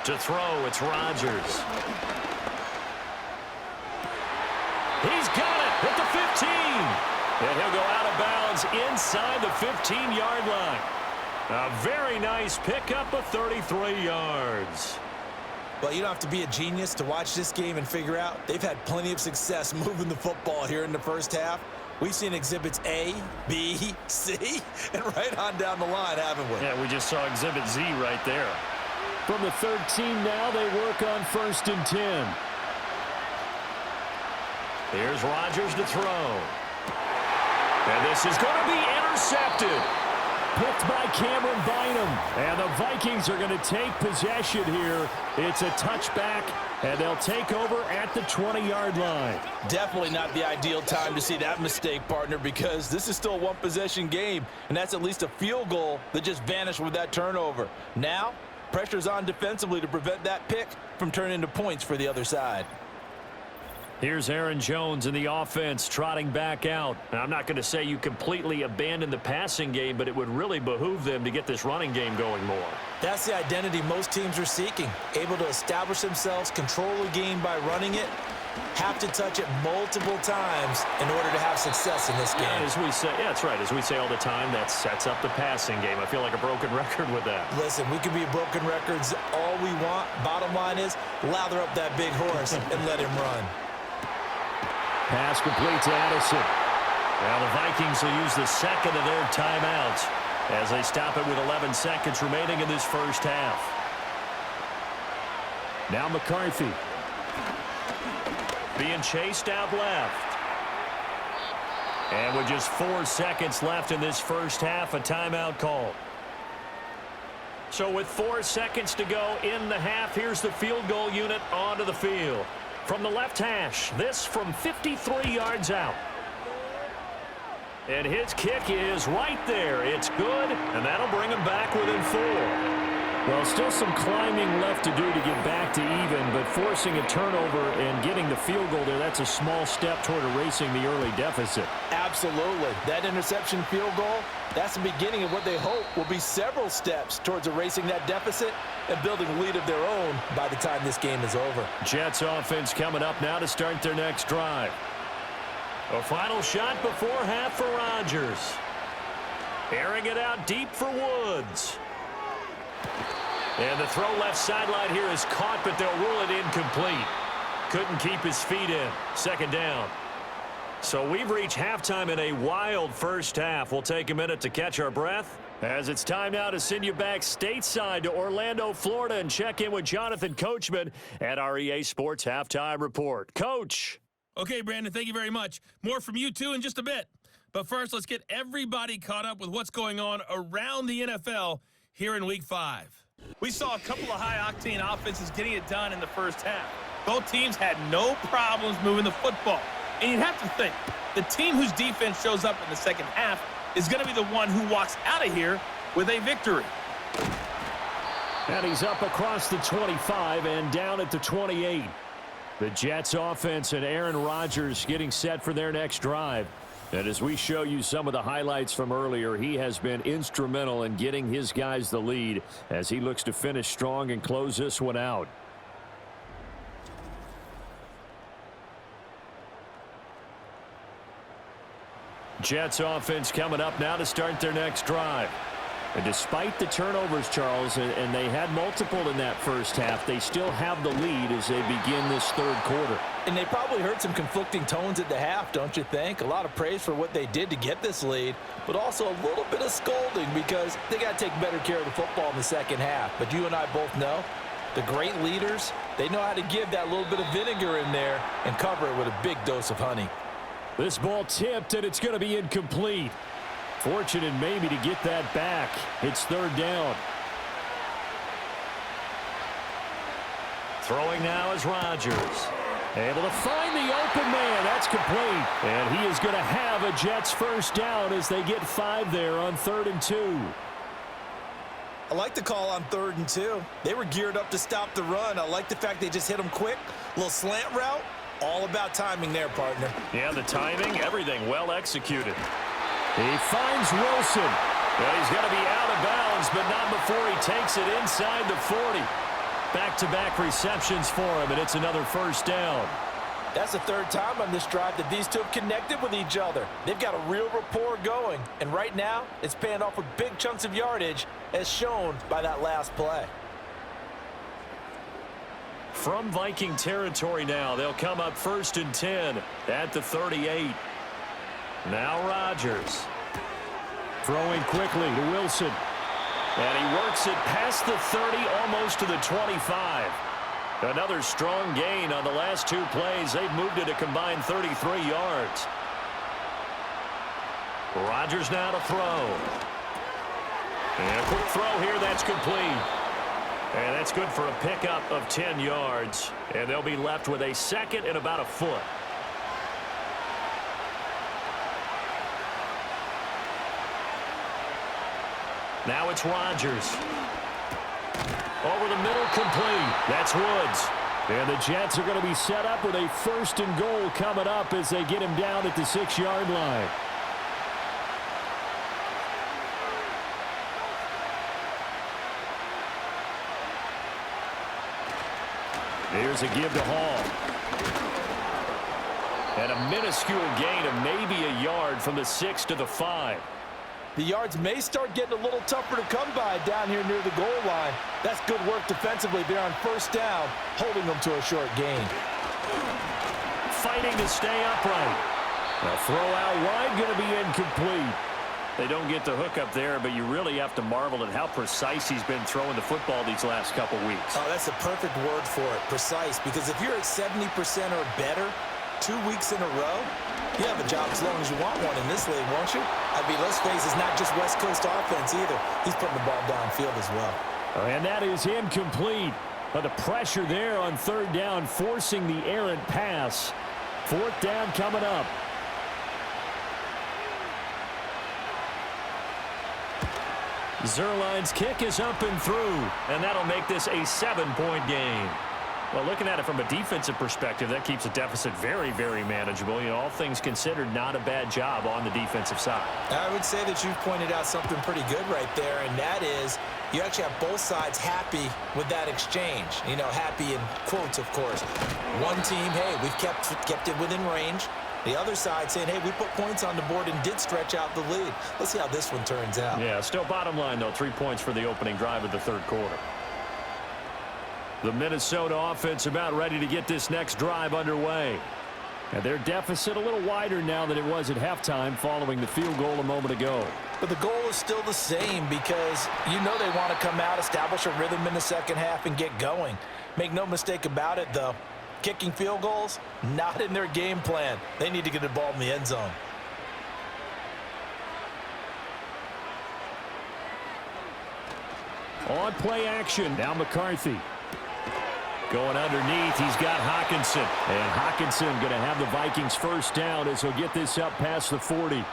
To throw, it's Rodgers. He's got it at the 15. And he'll go out of bounds inside the 15-yard line. A very nice pickup of 33 yards. Well, you don't have to be a genius to watch this game and figure out they've had plenty of success moving the football here in the first half. We've seen exhibits A, B, C, and right on down the line, haven't we? Yeah, we just saw exhibit Z right there. From the 13 now, they work on 1st and 10. Here's Rodgers to throw. And this is going to be intercepted. Picked by Cameron Bynum. And the Vikings are going to take possession here. It's a touchback, and they'll take over at the 20-yard line. Definitely not the ideal time to see that mistake, partner, because this is still a one-possession game, and that's at least a field goal that just vanished with that turnover. Now, pressure's on defensively to prevent that pick from turning into points for the other side. Here's Aaron Jones in the offense trotting back out. Now, I'm not going to say you completely abandon the passing game, but it would really behoove them to get this running game going more. That's the identity most teams are seeking. Able to establish themselves, control the game by running it, have to touch it multiple times in order to have success in this game. Yeah, as we say, yeah, that's right. As we say all the time, that sets up the passing game. I feel like a broken record with that. Listen, we can be broken records all we want. Bottom line is, lather up that big horse and let him run. Pass complete to Addison. Now the Vikings will use the second of their timeouts as they stop it with 11 seconds remaining in this first half. Now McCarthy. Being chased out left. And with just 4 seconds left in this first half, a timeout call. So with 4 seconds to go in the half, here's the field goal unit onto the field. From the left hash, this from 53 yards out. And his kick is right there. It's good, and that'll bring him back within 4. Well, still some climbing left to do to get back to even, but forcing a turnover and getting the field goal there, that's a small step toward erasing the early deficit. Absolutely. That interception field goal, that's the beginning of what they hope will be several steps towards erasing that deficit and building a lead of their own by the time this game is over. Jets offense coming up now to start their next drive. A final shot before half for Rodgers. Airing it out deep for Woods. And the throw left sideline here is caught, but they'll rule it incomplete. Couldn't keep his feet in. Second down. So we've reached halftime in a wild first half. We'll take a minute to catch our breath, as it's time now to send you back stateside to Orlando, Florida, and check in with Jonathan Coachman at our EA Sports Halftime Report. Coach. Okay, Brandon, thank you very much. More from you, too, in just a bit. But first, let's get everybody caught up with what's going on around the NFL here in Week 5. We saw a couple of high-octane offenses getting it done in the first half. Both teams had no problems moving the football. And you'd have to think the team whose defense shows up in the second half is going to be the one who walks out of here with a victory. And he's up across the 25 and down at the 28. The Jets offense and Aaron Rodgers getting set for their next drive. And as we show you some of the highlights from earlier, he has been instrumental in getting his guys the lead as he looks to finish strong and close this one out. Jets offense coming up now to start their next drive. And despite the turnovers, Charles, and they had multiple in that first half, they still have the lead as they begin this third quarter. And they probably heard some conflicting tones at the half, don't you think? A lot of praise for what they did to get this lead, but also a little bit of scolding because they got to take better care of the football in the second half. But you and I both know the great leaders, they know how to give that little bit of vinegar in there and cover it with a big dose of honey. This ball tipped, and it's going to be incomplete. Fortunate maybe to get that back. It's third down. Throwing now is Rodgers. Able to find the open man. That's complete. And he is going to have a Jets first down as they get 5 there on 3rd and 2. I like the call on 3rd and 2. They were geared up to stop the run. I like the fact they just hit them quick. A little slant route. All about timing there, partner. Yeah, the timing, everything well executed. He finds Wilson. And he's going to be out of bounds, but not before he takes it inside the 40. Back-to-back receptions for him, and it's another first down. That's the third time on this drive that these two have connected with each other. They've got a real rapport going, and right now it's paying off with big chunks of yardage as shown by that last play. From Viking territory now, they'll come up 1st and 10 at the 38. Now Rodgers. Throwing quickly to Wilson. And he works it past the 30, almost to the 25. Another strong gain on the last 2 plays. They've moved it a combined 33 yards. Rodgers now to throw. And a quick throw here, that's complete. And that's good for a pickup of 10 yards. And they'll be left with a second and about a foot. Now it's Rodgers. Over the middle, complete. That's Woods. And the Jets are going to be set up with a 1st and goal coming up as they get him down at the 6-yard line. Here's a give to Hall. And a minuscule gain of maybe a yard from the 6 to the 5. The yards may start getting a little tougher to come by down here near the goal line. That's good work defensively there on 1st down, holding them to a short gain. Fighting to stay upright. A throw out wide going to be incomplete. They don't get the hook up there, but you really have to marvel at how precise he's been throwing the football these last couple weeks. Oh, that's a perfect word for it, precise, because if you're at 70% or better 2 weeks in a row, you have a job as long as you want one in this league, won't you? I mean, let's face it, it's not just West Coast offense either. He's putting the ball downfield as well. And that is incomplete. But the pressure there on 3rd down, forcing the errant pass. 4th down coming up. Zerline's kick is up and through, and that'll make this a 7-point game. Well, looking at it from a defensive perspective, that keeps the deficit very, very manageable. You know, all things considered, not a bad job on the defensive side. I would say that you've pointed out something pretty good right there, and that is you actually have both sides happy with that exchange. You know, happy in quotes, of course. One team, hey, we've kept it within range. The other side saying, hey, we put points on the board and did stretch out the lead. Let's see how this one turns out. Yeah, still bottom line, though, 3 points for the opening drive of the 3rd quarter. The Minnesota offense about ready to get this next drive underway. And their deficit a little wider now than it was at halftime following the field goal a moment ago. But the goal is still the same because you know they want to come out, establish a rhythm in the second half, and get going. Make no mistake about it, though. Kicking field goals, not in their game plan. They need to get the ball in the end zone. On play action, now McCarthy. Going underneath, he's got Hawkinson. And Hawkinson going to have the Vikings first down as he'll get this up past the 40.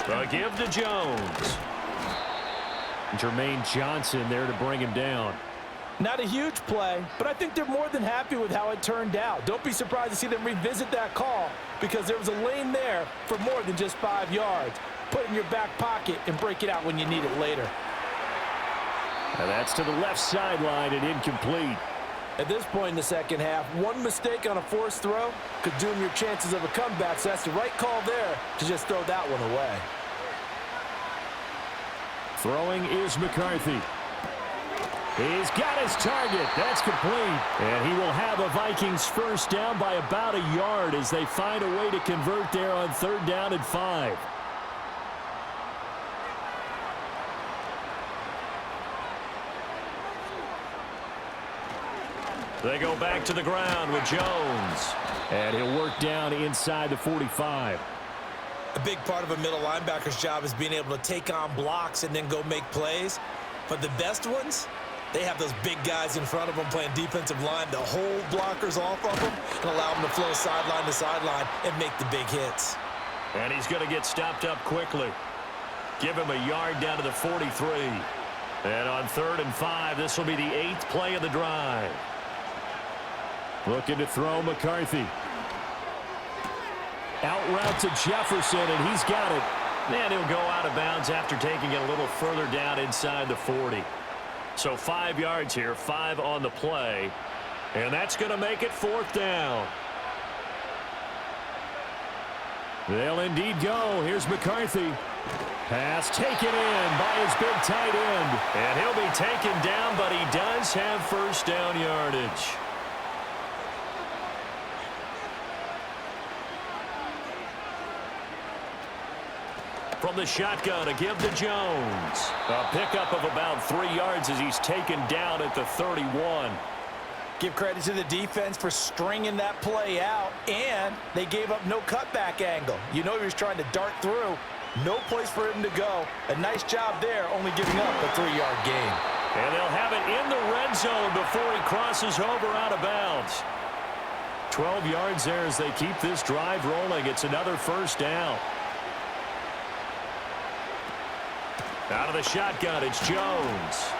The give to Jones. Jermaine Johnson there to bring him down. Not a huge play, but I think they're more than happy with how it turned out. Don't be surprised to see them revisit that call because there was a lane there for more than just 5 yards. Put it in your back pocket and break it out when you need it later. Now that's to the left sideline and incomplete. At this point in the second half, one mistake on a forced throw could doom your chances of a comeback, so that's the right call there to just throw that one away. Throwing is McCarthy. He's got his target. That's complete. And he will have a Vikings first down by about a yard as they find a way to convert there on 3rd down and 5. They go back to the ground with Jones. And he'll work down inside the 45. A big part of a middle linebacker's job is being able to take on blocks and then go make plays. But the best ones, they have those big guys in front of them playing defensive line to hold blockers off of them and allow them to flow sideline to sideline and make the big hits. And he's going to get stopped up quickly. Give him a yard down to the 43. And on 3rd and 5, this will be the 8th play of the drive. Looking to throw McCarthy. Out route to Jefferson, and he's got it. And he'll go out of bounds after taking it a little further down inside the 40. So 5 yards here, 5 on the play. And that's going to make it 4th down. They'll indeed go. Here's McCarthy. Pass taken in by his big tight end. And he'll be taken down, but he does have first down yardage. From the shotgun, a give to Jones. A pickup of about 3 yards as he's taken down at the 31. Give credit to the defense for stringing that play out, and they gave up no cutback angle. You know he was trying to dart through. No place for him to go. A nice job there, only giving up a 3-yard gain. And they'll have it in the red zone before he crosses over out of bounds. 12 yards there as they keep this drive rolling. It's another first down. Out of the shotgun, it's Jones.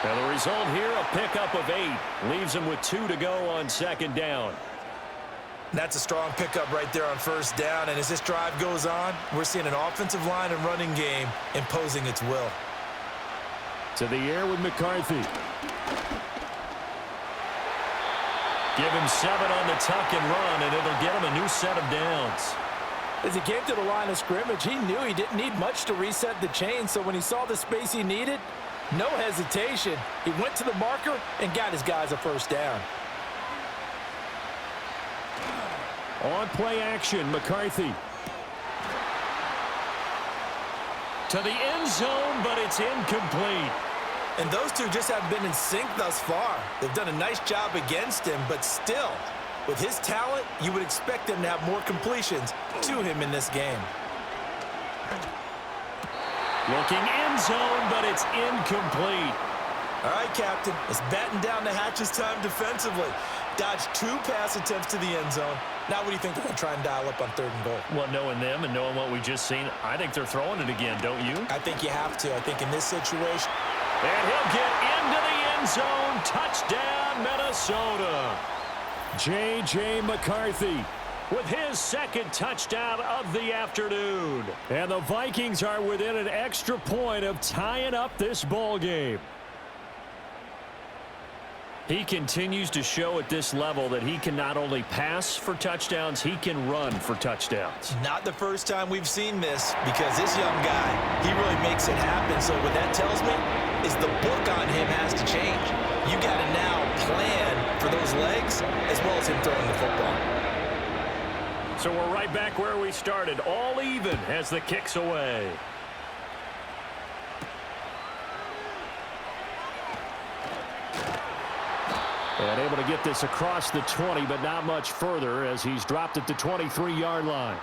And the result here, a pickup of 8. Leaves him with 2 to go on 2nd down. That's a strong pickup right there on 1st down. And as this drive goes on, we're seeing an offensive line and running game imposing its will. To the air with McCarthy. Give him 7 on the tuck and run, and it'll get him a new set of downs. As he came to the line of scrimmage, he knew he didn't need much to reset the chain, so when he saw the space he needed, no hesitation. He went to the marker and got his guys a first down. On play action, McCarthy. To the end zone, but it's incomplete. And those two just haven't been in sync thus far. They've done a nice job against him, but still, with his talent, you would expect him to have more completions to him in this game. Looking end zone, but it's incomplete. All right, Captain, it's batten down the hatches time defensively. Dodged 2 pass attempts to the end zone. Now what do you think they're going to try and dial up on 3rd and goal? Well, knowing them and knowing what we just seen, I think they're throwing it again, don't you? I think you have to. I think in this situation. And he'll get into the end zone. Touchdown, Minnesota. J.J. McCarthy with his 2nd touchdown of the afternoon. And the Vikings are within an extra point of tying up this ball game. He continues to show at this level that he can not only pass for touchdowns, he can run for touchdowns. Not the first time we've seen this, because this young guy, he really makes it happen. So what that tells me is the book on him has to change. You got to now plan for those legs as well as him throwing the football. So we're right back where we started, all even as the kick's away. And able to get this across the 20, but not much further as he's dropped at the 23-yard line.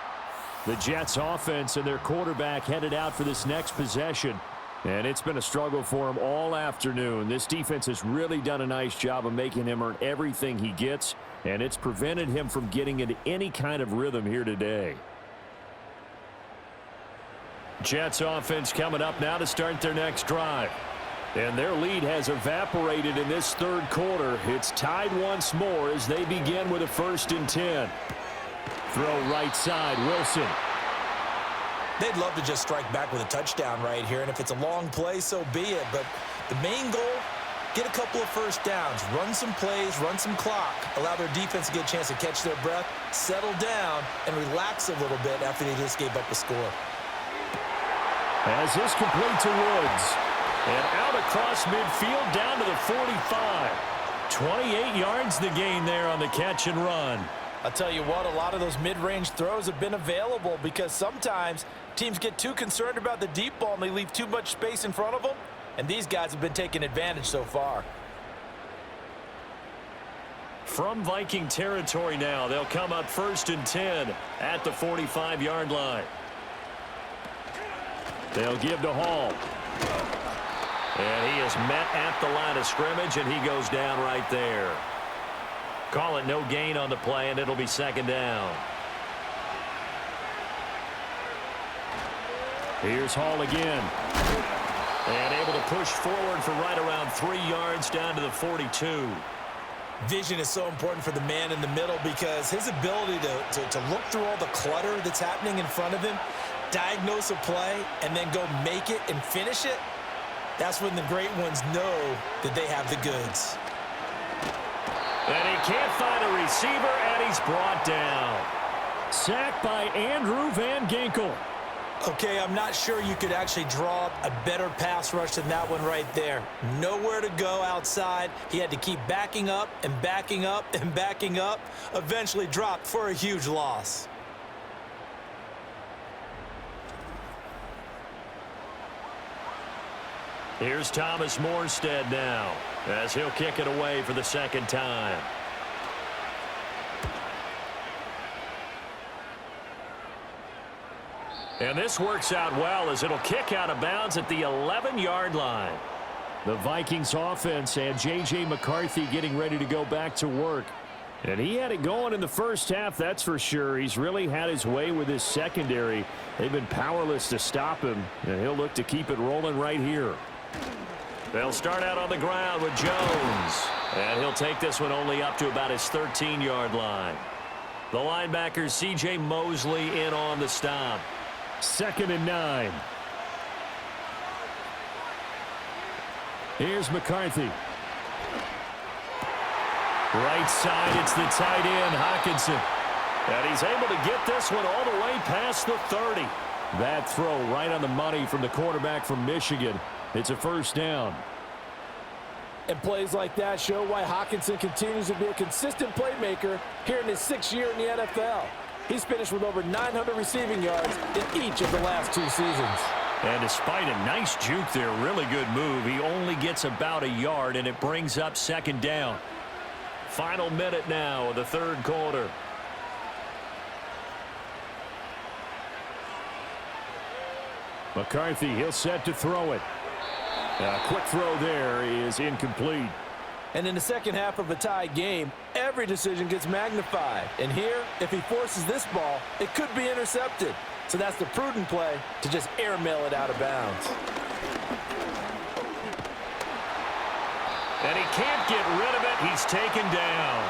The Jets offense and their quarterback headed out for this next possession. And it's been a struggle for him all afternoon. This defense has really done a nice job of making him earn everything he gets, and it's prevented him from getting into any kind of rhythm here today. Jets offense coming up now to start their next drive. And their lead has evaporated in this third quarter. It's tied once more as they begin with a 1st and 10. Throw right side, Wilson. They'd love to just strike back with a touchdown right here, and if it's a long play, so be it. But the main goal, get a couple of first downs, run some plays, run some clock, allow their defense to get a chance to catch their breath, settle down, and relax a little bit after they just gave up a score. As this complete to Woods. And out across midfield down to the 45. 28 yards the gain there on the catch and run. I'll tell you what, a lot of those mid-range throws have been available because sometimes teams get too concerned about the deep ball and they leave too much space in front of them, and these guys have been taking advantage so far. From Viking territory now, they'll come up 1st and 10 at the 45-yard line. They'll give to Hall. And he is met at the line of scrimmage, and he goes down right there. Call it no gain on the play, and it'll be 2nd down. Here's Hall again. And able to push forward for right around 3 yards down to the 42. Vision is so important for the man in the middle because his ability to look through all the clutter that's happening in front of him, diagnose a play, and then go make it and finish it, that's when the great ones know that they have the goods. And he can't find a receiver, and he's brought down. Sacked by Andrew Van Ginkel. Okay, I'm not sure you could actually draw a better pass rush than that one right there. Nowhere to go outside. He had to keep backing up and backing up and backing up. Eventually dropped for a huge loss. Here's Thomas Morstead now as he'll kick it away for the 2nd time. And this works out well as it'll kick out of bounds at the 11-yard line. The Vikings offense and J.J. McCarthy getting ready to go back to work. And he had it going in the first half, that's for sure. He's really had his way with his secondary. They've been powerless to stop him, and he'll look to keep it rolling right here. They'll start out on the ground with Jones. And he'll take this one only up to about his 13-yard line. The linebacker C.J. Mosley in on the stop. 2nd and 9. Here's McCarthy. Right side, it's the tight end, Hockenson. And he's able to get this one all the way past the 30. That throw right on the money from the quarterback from Michigan. It's a 1st down. And plays like that show why Hockenson continues to be a consistent playmaker here in his 6th year in the NFL. He's finished with over 900 receiving yards in each of the last 2 seasons. And despite a nice juke there, really good move, he only gets about a yard, and it brings up 2nd down. Final minute now of the 3rd quarter. McCarthy, he'll set to throw it. A quick throw there is incomplete. And in the second half of a tie game, every decision gets magnified. And here, if he forces this ball, it could be intercepted. So that's the prudent play to just airmail it out of bounds. And he can't get rid of it. He's taken down.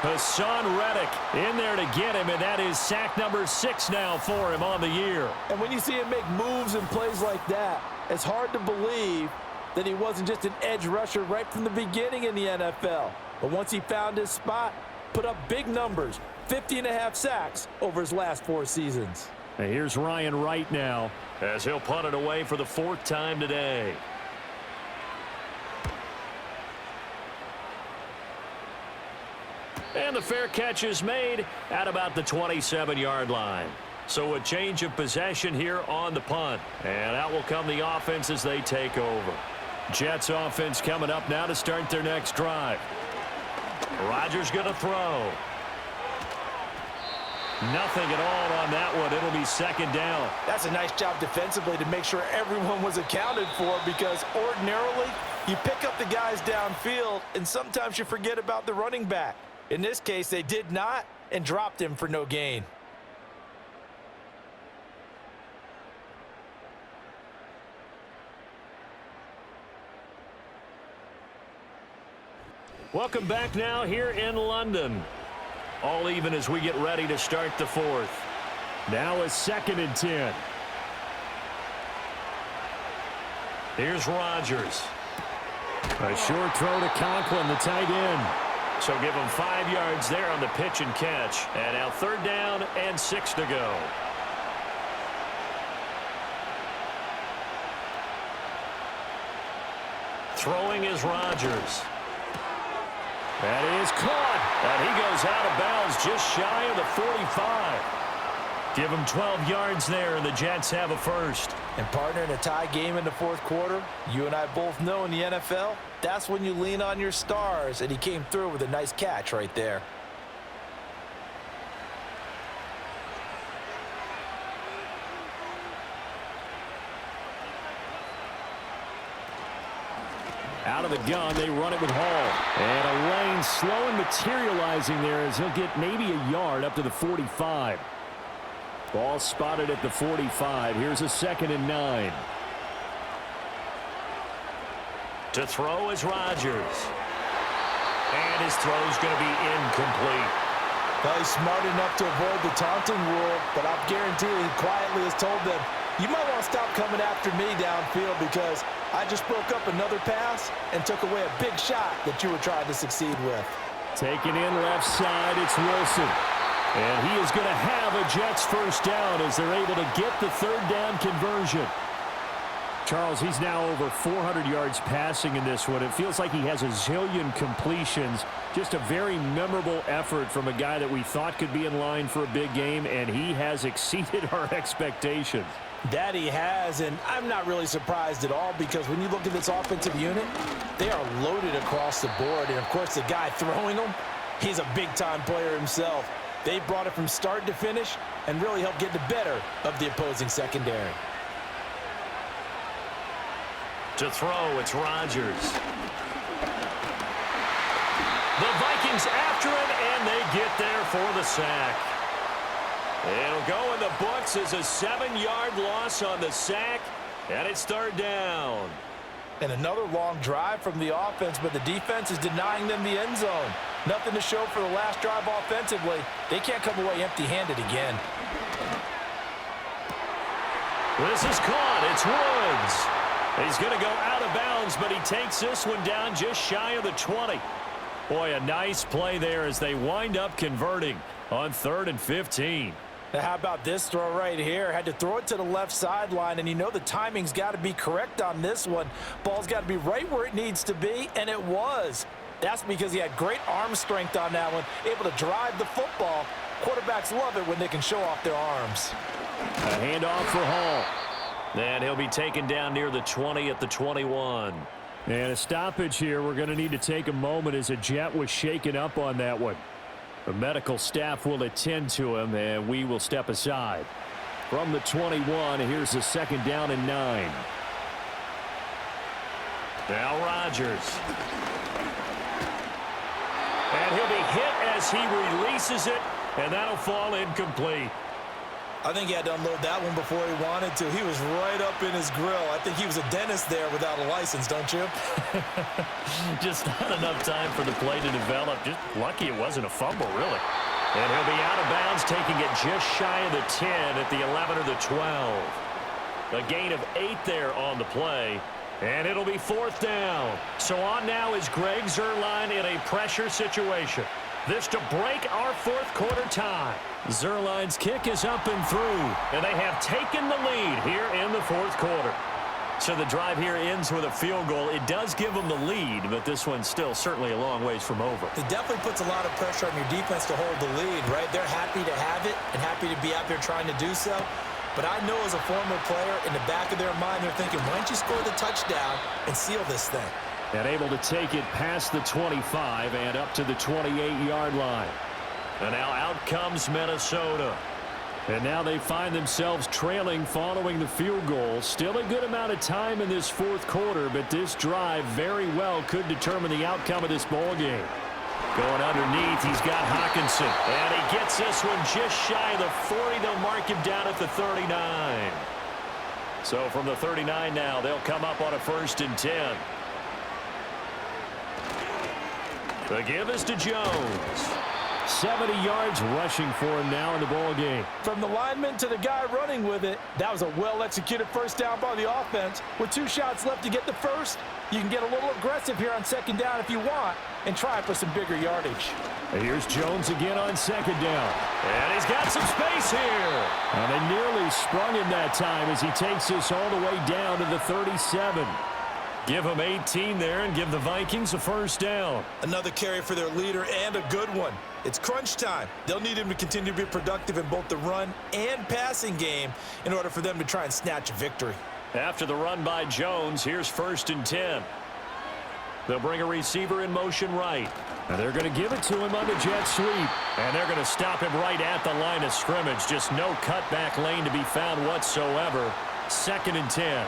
Hassan Reddick in there to get him, and that is sack number 6 now for him on the year. And when you see him make moves and plays like that, it's hard to believe that he wasn't just an edge rusher right from the beginning in the NFL. But once he found his spot, put up big numbers, 50.5 sacks over his last 4 seasons. And here's Ryan Wright now as he'll punt it away for the 4th time today. And the fair catch is made at about the 27-yard line. So a change of possession here on the punt. And out will come the offense as they take over. Jets offense coming up now to start their next drive. Rodgers going to throw. Nothing at all on that one. It'll be second down. That's a nice job defensively to make sure everyone was accounted for, because ordinarily you pick up the guys downfield and sometimes you forget about the running back. In this case, they did not and dropped him for no gain. Welcome back now here in London. All even as we get ready to start the fourth. Now a 2nd and 10. Here's Rodgers. A short throw to Conklin, the tight end. So give him 5 yards there on the pitch and catch. And now 3rd down and 6 to go. Throwing is Rodgers. That is caught. And he goes out of bounds just shy of the 45. Give him 12 yards there, and the Jets have a first. And partner, in a tie game in the 4th quarter, you and I both know in the NFL, that's when you lean on your stars, and he came through with a nice catch right there. Out of the gun, they run it with Hall. And a lane slow and materializing there as he'll get maybe a yard up to the 45. Ball spotted at the 45. Here's a 2nd and 9. To throw is Rodgers. And his throw's going to be incomplete. Well, he's smart enough to avoid the taunting rule, but I guarantee he quietly has told them, you might want to stop coming after me downfield because I just broke up another pass and took away a big shot that you were trying to succeed with. Taken in left side, it's Wilson. And he is going to have a Jets first down as they're able to get the 3rd down conversion. Charles, he's now over 400 yards passing in this one. It feels like he has a zillion completions. Just a very memorable effort from a guy that we thought could be in line for a big game, and he has exceeded our expectations. That he has, and I'm not really surprised at all because when you look at this offensive unit, they are loaded across the board. And, of course, the guy throwing them, he's a big-time player himself. They brought it from start to finish and really helped get the better of the opposing secondary. To throw, it's Rodgers. The Vikings after him, and they get there for the sack. It'll go in the books as a 7-yard loss on the sack, and it's 3rd down. And another long drive from the offense, but the defense is denying them the end zone. Nothing to show for the last drive offensively. They can't come away empty-handed again. This is caught. It's Woods. He's going to go out of bounds, but he takes this one down just shy of the 20. Boy, a nice play there as they wind up converting on 3rd and 15. Now, how about this throw right here? Had to throw it to the left sideline, and you know the timing's got to be correct on this one. Ball's got to be right where it needs to be, and it was. That's because he had great arm strength on that one, able to drive the football. Quarterbacks love it when they can show off their arms. A handoff for Hall. And he'll be taken down near the 20 at the 21. And a stoppage here. We're going to need to take a moment as a Jet was shaken up on that one. The medical staff will attend to him, and we will step aside. From the 21, here's a 2nd down and 9. Now Rodgers. And he'll be hit as he releases it, and that'll fall incomplete. I think he had to unload that one before he wanted to. He was right up in his grill. I think he was a dentist there without a license, don't you? Just not enough time for the play to develop. Just lucky it wasn't a fumble, really. And he'll be out of bounds, taking it just shy of the 10 at the 11 or the 12. A gain of 8 there on the play. And it'll be 4th down. So on now is Greg Zuerlein in a pressure situation. This to break our 4th quarter tie. Zuerlein's kick is up and through, and they have taken the lead here in the 4th quarter. So the drive here ends with a field goal. It does give them the lead, but this one's still certainly a long ways from over. It definitely puts a lot of pressure on your defense to hold the lead, right? They're happy to have it and happy to be out there trying to do so. But I know as a former player, in the back of their mind, they're thinking, why don't you score the touchdown and seal this thing? And able to take it past the 25 and up to the 28-yard line. And now out comes Minnesota. And now they find themselves trailing following the field goal. Still a good amount of time in this fourth quarter, but this drive very well could determine the outcome of this ball game. Going underneath, he's got Hawkinson. And he gets this one just shy of the 40. They'll mark him down at the 39. So from the 39 now, they'll come up on a 1st and 10. The give is to Jones. 70 yards rushing for him now in the ball game. From the lineman to the guy running with it, that was a well-executed first down by the offense. With 2 shots left to get the first, you can get a little aggressive here on 2nd down if you want and try for some bigger yardage. And here's Jones again on 2nd down. And he's got some space here. And they nearly sprung him that time as he takes this all the way down to the 37. Give him 18 there and give the Vikings a 1st down. Another carry for their leader and a good one. It's crunch time. They'll need him to continue to be productive in both the run and passing game in order for them to try and snatch a victory. After the run by Jones, here's 1st and 10. They'll bring a receiver in motion right. And they're going to give it to him on the jet sweep. And they're going to stop him right at the line of scrimmage. Just no cutback lane to be found whatsoever. 2nd and 10.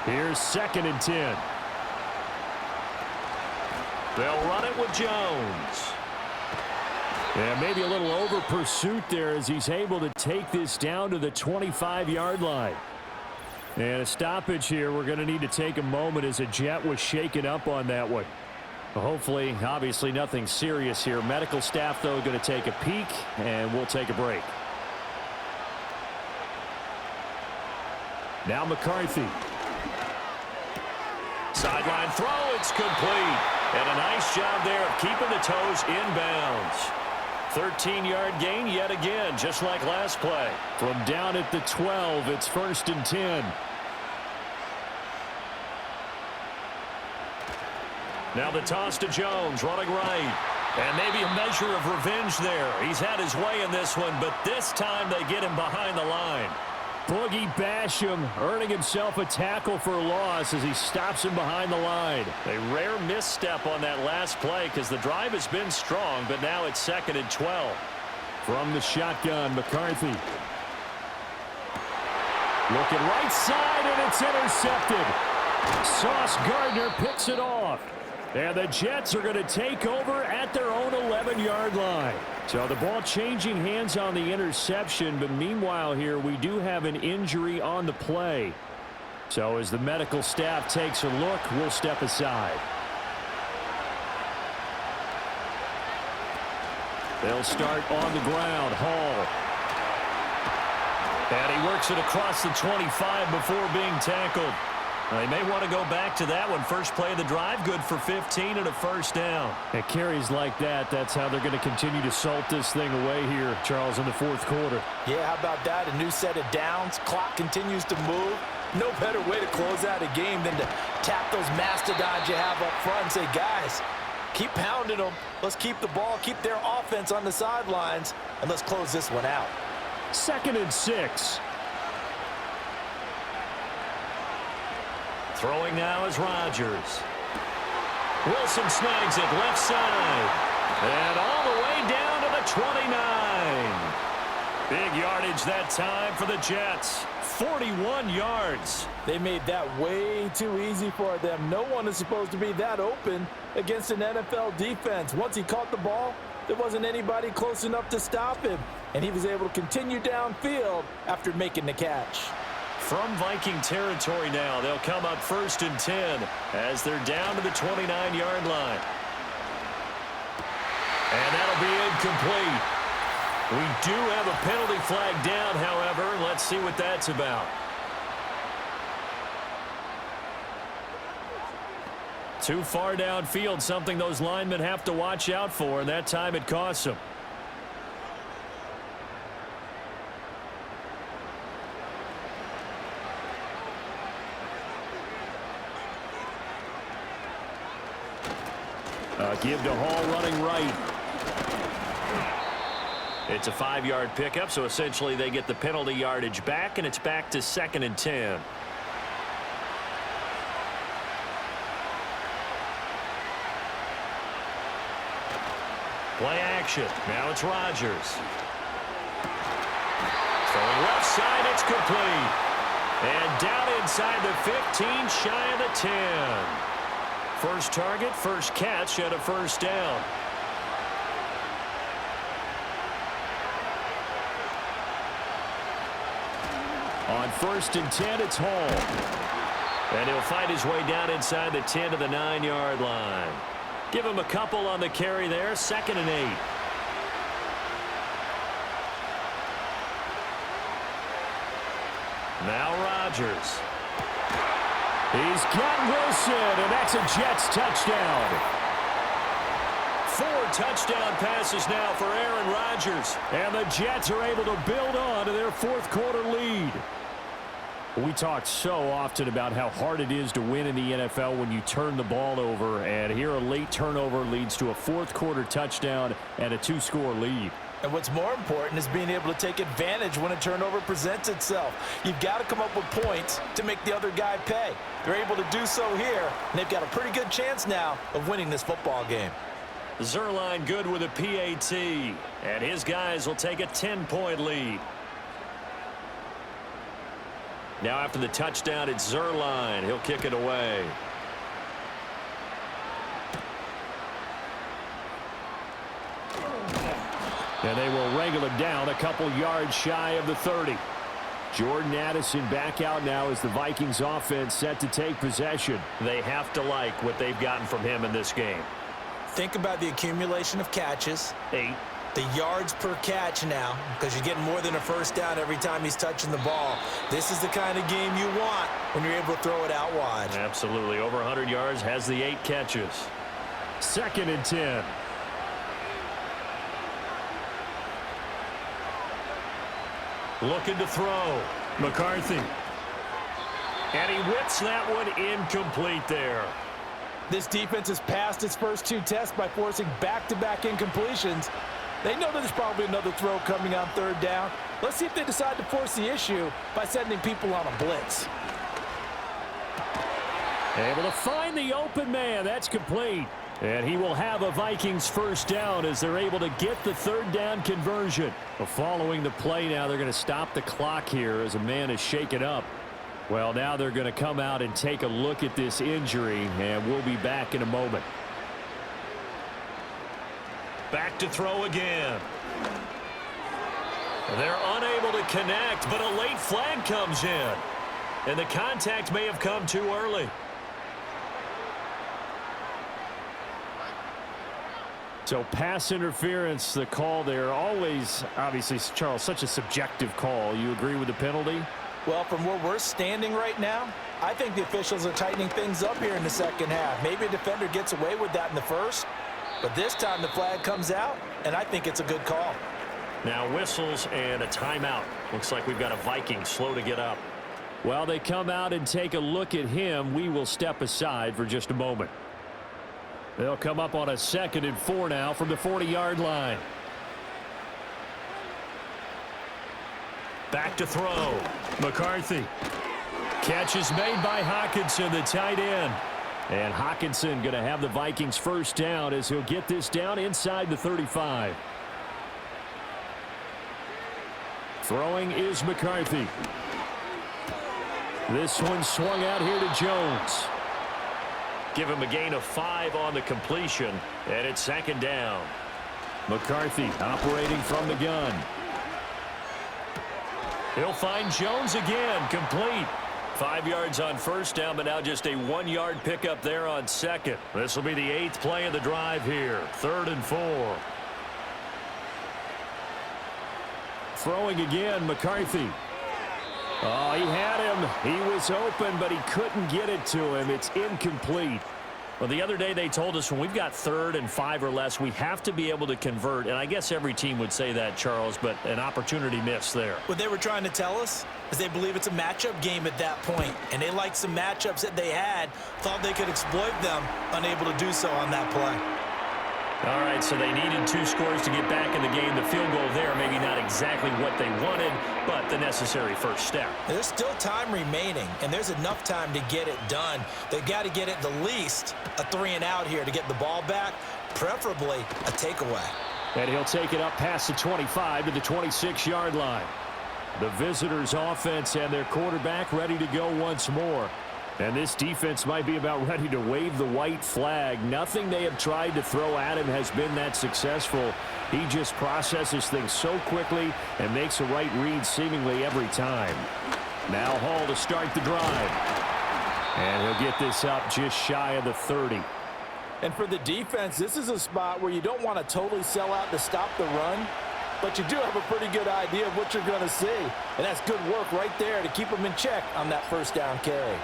Here's 2nd and 10. They'll run it with Jones. And maybe a little over pursuit there as he's able to take this down to the 25-yard line. And a stoppage here. We're going to need to take a moment as a jet was shaken up on that one. Hopefully, obviously nothing serious here. Medical staff, though, going to take a peek, and we'll take a break. Now McCarthy. Sideline throw, it's complete. And a nice job there of keeping the toes inbounds. 13-yard gain yet again, just like last play. From down at the 12, it's 1st and 10. Now the toss to Jones, running right. And maybe a measure of revenge there. He's had his way in this one, but this time they get him behind the line. Boogie Basham earning himself a tackle for a loss as he stops him behind the line. A rare misstep on that last play because the drive has been strong, but now it's 2nd and 12. From the shotgun, McCarthy. Looking right side, and it's intercepted. Sauce Gardner picks it off. And the Jets are going to take over at their own 11-yard line. So the ball changing hands on the interception, but meanwhile here we do have an injury on the play. So as the medical staff takes a look, we'll step aside. They'll start on the ground. Hall. And he works it across the 25 before being tackled. They may want to go back to that one. First play of the drive, good for 15 and a 1st down. It carries like that. That's how they're going to continue to salt this thing away here, Charles, in the 4th quarter. Yeah, how about that? A new set of downs. Clock continues to move. No better way to close out a game than to tap those mastodons you have up front and say, guys, keep pounding them. Let's keep the ball, keep their offense on the sidelines, and let's close this one out. 2nd and 6. Throwing now is Rodgers. Wilson snags it left side. And all the way down to the 29. Big yardage that time for the Jets. 41 yards. They made that way too easy for them. No one is supposed to be that open against an NFL defense. Once he caught the ball, there wasn't anybody close enough to stop him. And he was able to continue downfield after making the catch. From Viking territory now, they'll come up 1st and 10 as they're down to the 29-yard line. And that'll be incomplete. We do have a penalty flag down, however. Let's see what that's about. Too far downfield, something those linemen have to watch out for, and that time it costs them. Give to Hall running right. It's a 5-yard pickup, so essentially they get the penalty yardage back, and it's back to 2nd and 10. Play action. Now it's Rodgers. Throwing left side, it's complete. And down inside the 15, shy of the 10. First target, first catch, and a first down. On 1st and 10, it's Hall. And he'll find his way down inside the 10 to the 9-yard line. Give him a couple on the carry there, 2nd and 8. Now Rodgers. He's got Wilson, and that's a Jets touchdown. 4 touchdown passes now for Aaron Rodgers. And the Jets are able to build on to their 4th quarter lead. We talk so often about how hard it is to win in the NFL when you turn the ball over. And here a late turnover leads to a 4th quarter touchdown and a 2-score lead. And what's more important is being able to take advantage when a turnover presents itself. You've got to come up with points to make the other guy pay. They're able to do so here, and they've got a pretty good chance now of winning this football game. Zuerlein good with a PAT, and his guys will take a 10-point lead. Now after the touchdown, it's Zuerlein. He'll kick it away. And they will wrangle it down a couple yards shy of the 30. Jordan Addison back out now as the Vikings offense set to take possession. They have to like what they've gotten from him in this game. Think about the accumulation of catches. 8. The yards per catch now, because you're getting more than a first down every time he's touching the ball. This is the kind of game you want when you're able to throw it out wide. Absolutely. Over 100 yards, has the 8 catches. 2nd and 10. Looking to throw. McCarthy. And he whips that one incomplete there. This defense has passed its first 2 tests by forcing back-to-back incompletions. They know there's probably another throw coming on 3rd down. Let's see if they decide to force the issue by sending people on a blitz. Able to find the open man. That's complete. And he will have a Vikings first down as they're able to get the 3rd down conversion. Well, following the play now, they're going to stop the clock here as a man is shaken up. Well, now they're going to come out and take a look at this injury, and we'll be back in a moment. Back to throw again. They're unable to connect, but a late flag comes in. And the contact may have come too early. So pass interference, the call there. Always, obviously, Charles, such a subjective call. You agree with the penalty? Well, from where we're standing right now, I think the officials are tightening things up here in the 2nd half. Maybe a defender gets away with that in the 1st, but this time the flag comes out, and I think it's a good call. Now whistles and a timeout. Looks like we've got a Viking slow to get up. While they come out and take a look at him, we will step aside for just a moment. They'll come up on a 2nd and 4 now from the 40-yard line. Back to throw. McCarthy. Catch is made by Hockenson, the tight end. And Hockenson going to have the Vikings first down as he'll get this down inside the 35. Throwing is McCarthy. This one swung out here to Jones. Give him a gain of 5 on the completion, and it's 2nd down. McCarthy operating from the gun. He'll find Jones again, complete. 5 yards on first down, but now just a 1-yard pickup there on 2nd. This will be the 8th play of the drive here. 3rd and 4. Throwing again, McCarthy. Oh, he had him. He was open, but he couldn't get it to him. It's incomplete. Well, the other day they told us when we've got 3rd and 5 or less, we have to be able to convert. And I guess every team would say that, Charles, but an opportunity missed there. What they were trying to tell us is they believe it's a matchup game at that point, and they liked some matchups that they had, thought they could exploit them, unable to do so on that play. All right, so they needed 2 scores to get back in the game. The field goal there, maybe not exactly what they wanted, but the necessary first step. There's still time remaining, and there's enough time to get it done. They've got to get at the least a 3 and out here to get the ball back, preferably a takeaway. And he'll take it up past the 25 to the 26-yard line. The visitors' offense and their quarterback ready to go once more. And this defense might be about ready to wave the white flag. Nothing they have tried to throw at him has been that successful. He just processes things so quickly and makes a right read seemingly every time. Now Hall to start the drive. And he'll get this up just shy of the 30. And for the defense, this is a spot where you don't want to totally sell out to stop the run, but you do have a pretty good idea of what you're going to see. And that's good work right there to keep them in check on that first down carry.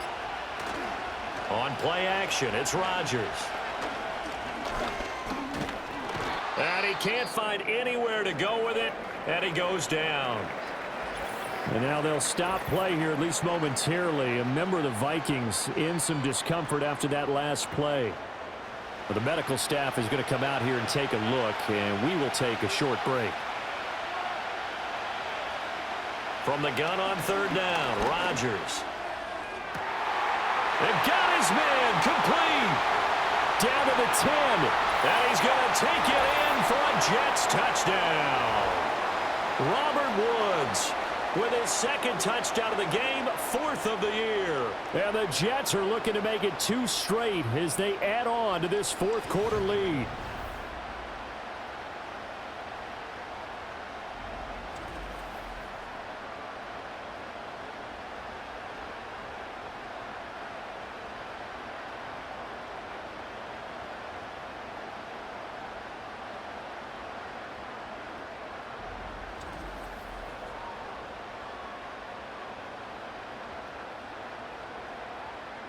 On play action, it's Rodgers. And he can't find anywhere to go with it, and he goes down. And now they'll stop play here, at least momentarily. A member of the Vikings in some discomfort after that last play. But the medical staff is going to come out here and take a look, and we will take a short break. From the gun on third down, Rodgers. They've got his man complete. Down to the 10. And he's going to take it in for a Jets touchdown. Robert Woods with his second touchdown of the game, 4th of the year. And the Jets are looking to make it 2 straight as they add on to this 4th quarter lead.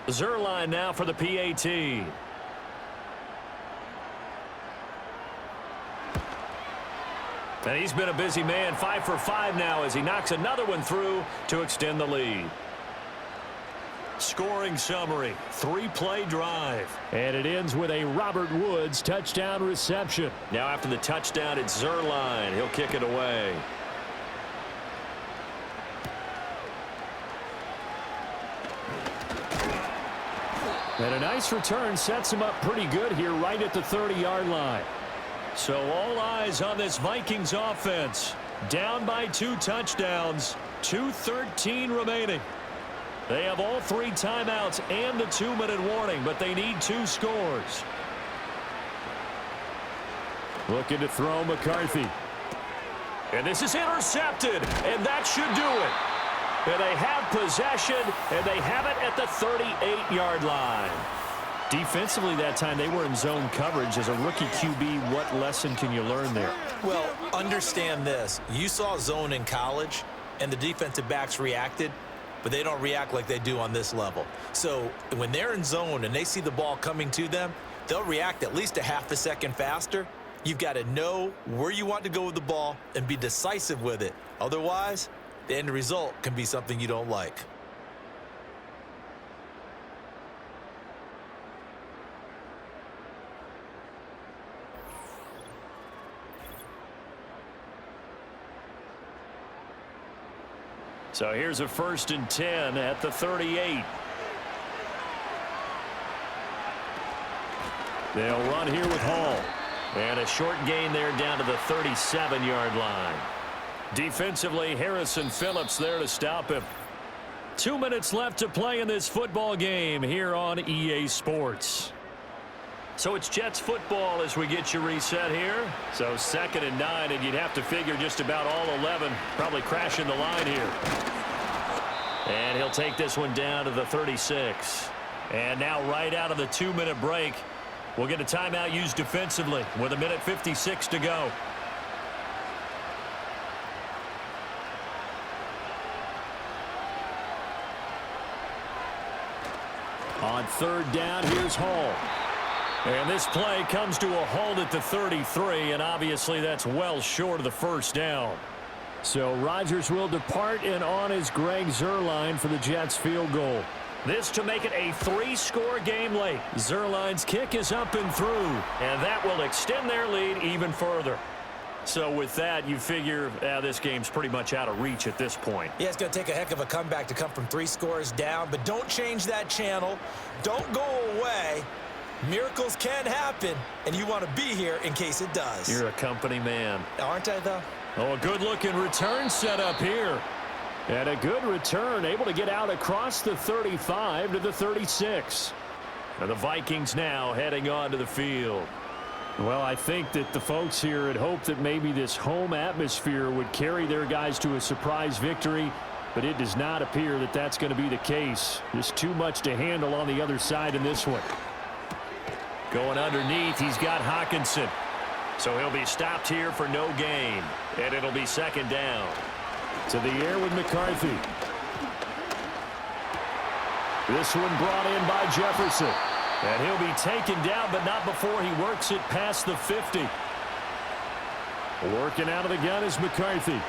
Zerline now for the PAT. And he's been a busy man, 5 for 5 now as he knocks another one through to extend the lead. Scoring summary, 3-play drive. And it ends with a Robert Woods touchdown reception. Now after the touchdown, it's Zerline. He'll kick it away. And a nice return sets him up pretty good here right at the 30-yard line. So all eyes on this Vikings offense. Down by 2 touchdowns, 2:13 remaining. They have all 3 timeouts and the 2-minute warning, but they need 2 scores. Looking to throw McCarthy. And this is intercepted, and that should do it. And they have possession, and they have it at the 38-yard line. Defensively that time, they were in zone coverage. As a rookie QB, what lesson can you learn there? Well, understand this. You saw zone in college, and the defensive backs reacted, but they don't react like they do on this level. So when they're in zone and they see the ball coming to them, they'll react at least a half a second faster. You've got to know where you want to go with the ball and be decisive with it. Otherwise, the end result can be something you don't like. So here's a 1st and 10 at the 38. They'll run here with Hall. And a short gain there down to the 37-yard line. Defensively, Harrison Phillips there to stop him. 2 minutes left to play in this football game here on EA Sports. So it's Jets football as we get you reset here. So 2nd and 9, and you'd have to figure just about all 11 probably crashing the line here. And he'll take this one down to the 36. And now right out of the 2-minute break, we'll get a timeout used defensively with 1:56 to go. On 3rd down, here's Hall. And this play comes to a halt at the 33, and obviously that's well short of the 1st down. So Rodgers will depart, and on is Greg Zerline for the Jets field goal. This to make it a 3-score game late. Zerline's kick is up and through, and that will extend their lead even further. So with that, you figure this game's pretty much out of reach at this point. Yeah, it's going to take a heck of a comeback to come from 3 scores down, but don't change that channel. Don't go away. Miracles can happen, and you want to be here in case it does. You're a company man. Aren't I, though? Oh, a good-looking return set up here. And a good return, able to get out across the 35 to the 36. And the Vikings now heading onto the field. Well, I think that the folks here had hoped that maybe this home atmosphere would carry their guys to a surprise victory, but it does not appear that that's going to be the case. Just too much to handle on the other side in this one. Going underneath, he's got Hawkinson. So he'll be stopped here for no gain, and it'll be second down. To the air with McCarthy. This one brought in by Jefferson. And he'll be taken down, but not before he works it past the 50. Working out of the gun is McCarthy.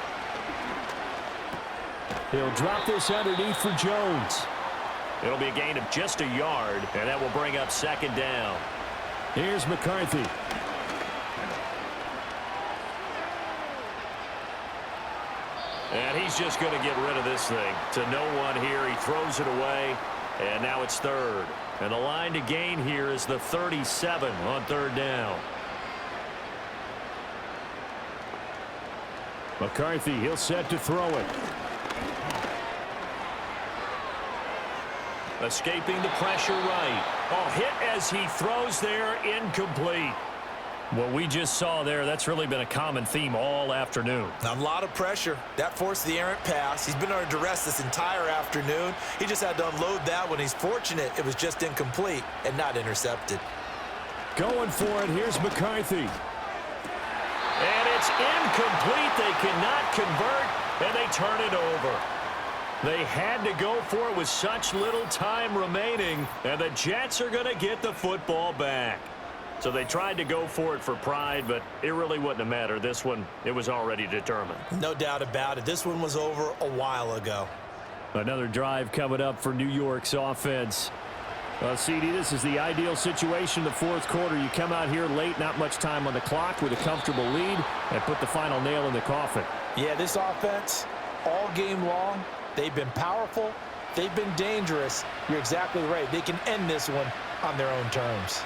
He'll drop this underneath for Jones. It'll be a gain of just a yard, and that will bring up second down. Here's McCarthy. And he's just going to get rid of this thing. To no one here. He throws it away, and now it's third. And the line to gain here is the 37 on third down. McCarthy, he'll set to throw it. Escaping the pressure right. Oh, hit as he throws there, incomplete. What we just saw there, that's really been a common theme all afternoon. A lot of pressure. That forced the errant pass. He's been under duress this entire afternoon. He just had to unload that one. He's fortunate it was just incomplete and not intercepted. Going for it, here's McCarthy. And it's incomplete. They cannot convert, and they turn it over. They had to go for it with such little time remaining, and the Jets are going to get the football back. So they tried to go for it for pride, but it really wouldn't have mattered. This one, it was already determined. No doubt about it. This one was over a while ago. Another drive coming up for New York's offense. Well, CD, this is the ideal situation in the fourth quarter. You come out here late, not much time on the clock with a comfortable lead, and put the final nail in the coffin. Yeah, this offense, all game long, they've been powerful. They've been dangerous. You're exactly right. They can end this one on their own terms.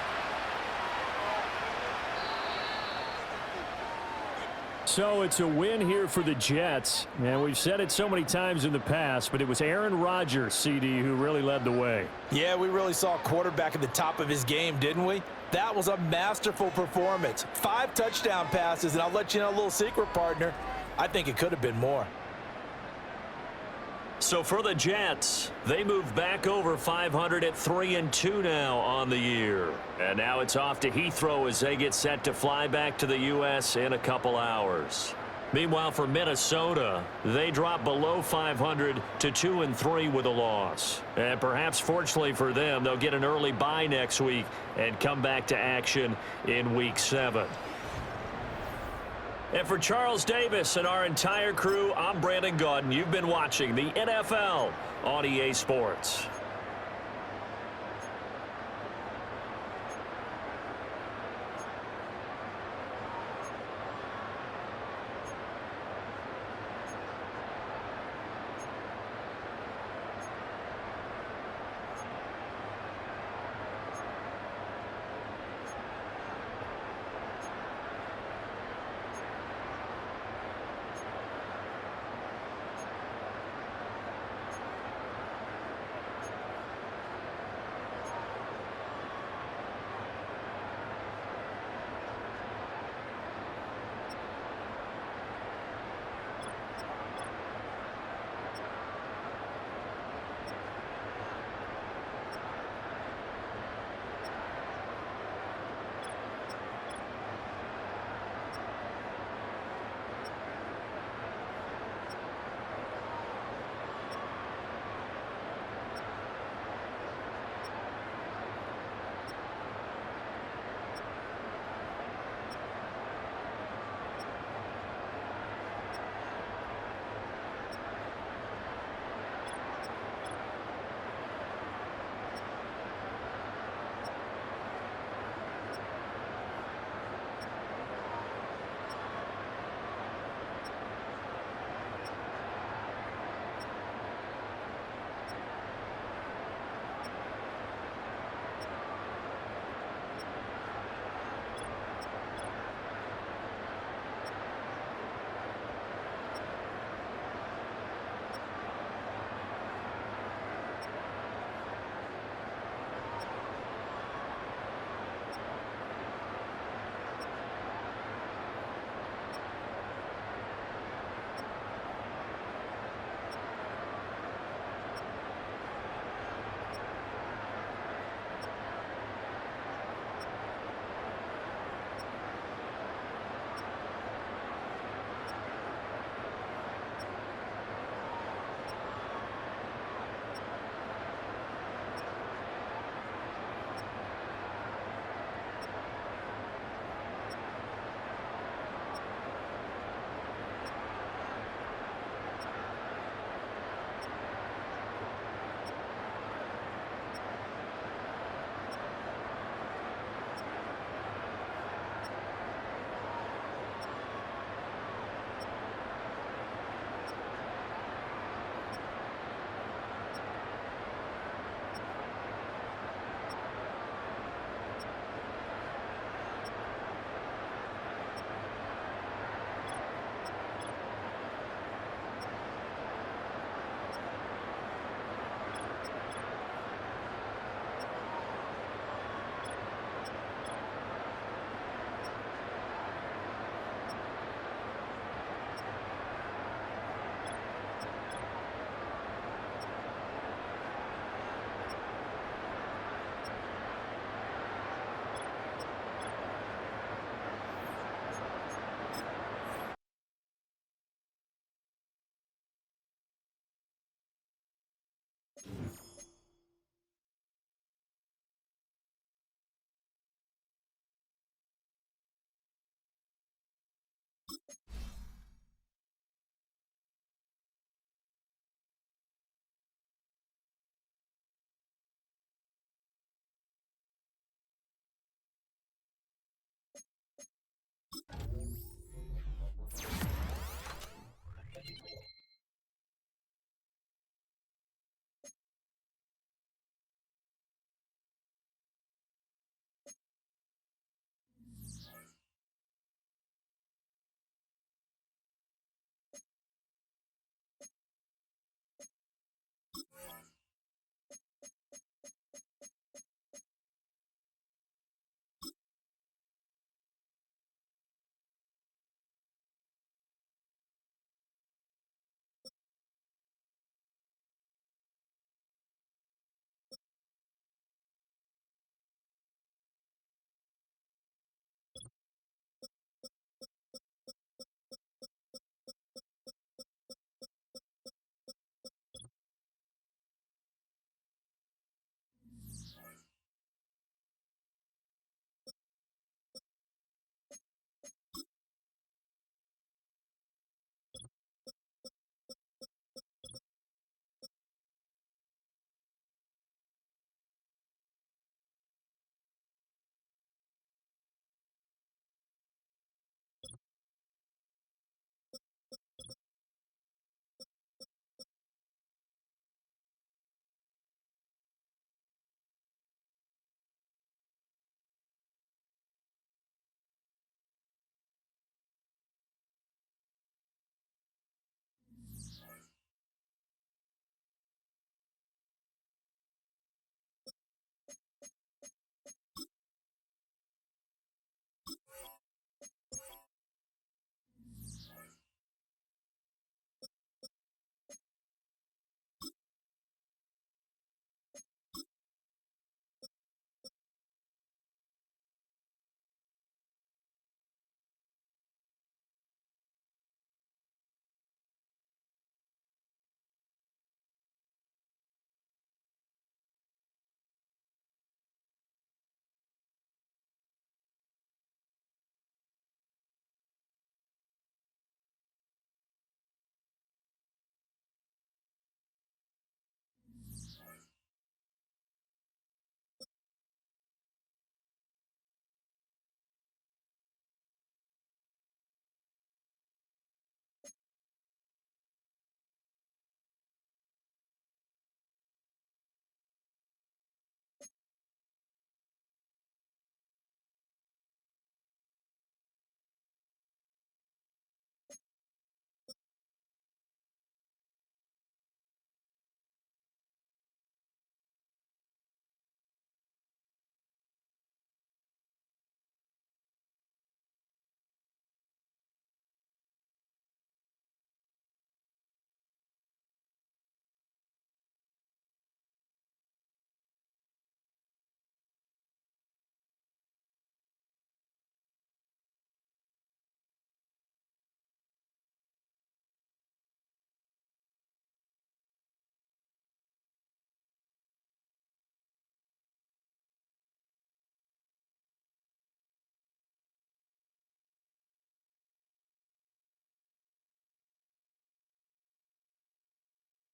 So it's a win here for the Jets, and we've said it so many times in the past, but it was Aaron Rodgers, CD, who really led the way. Yeah, we really saw a quarterback at the top of his game, didn't we? That was a masterful performance. 5 touchdown passes, and I'll let you know a little secret, partner. I think it could have been more. So for the Jets, they move back over 500 at 3-2 now on the year. And now it's off to Heathrow as they get set to fly back to the U.S. in a couple hours. Meanwhile, for Minnesota, they drop below 500 to 2-3 with a loss. And perhaps fortunately for them, they'll get an early bye next week and come back to action in Week 7. And for Charles Davis and our entire crew, I'm Brandon Gaudin. You've been watching the NFL on EA Sports.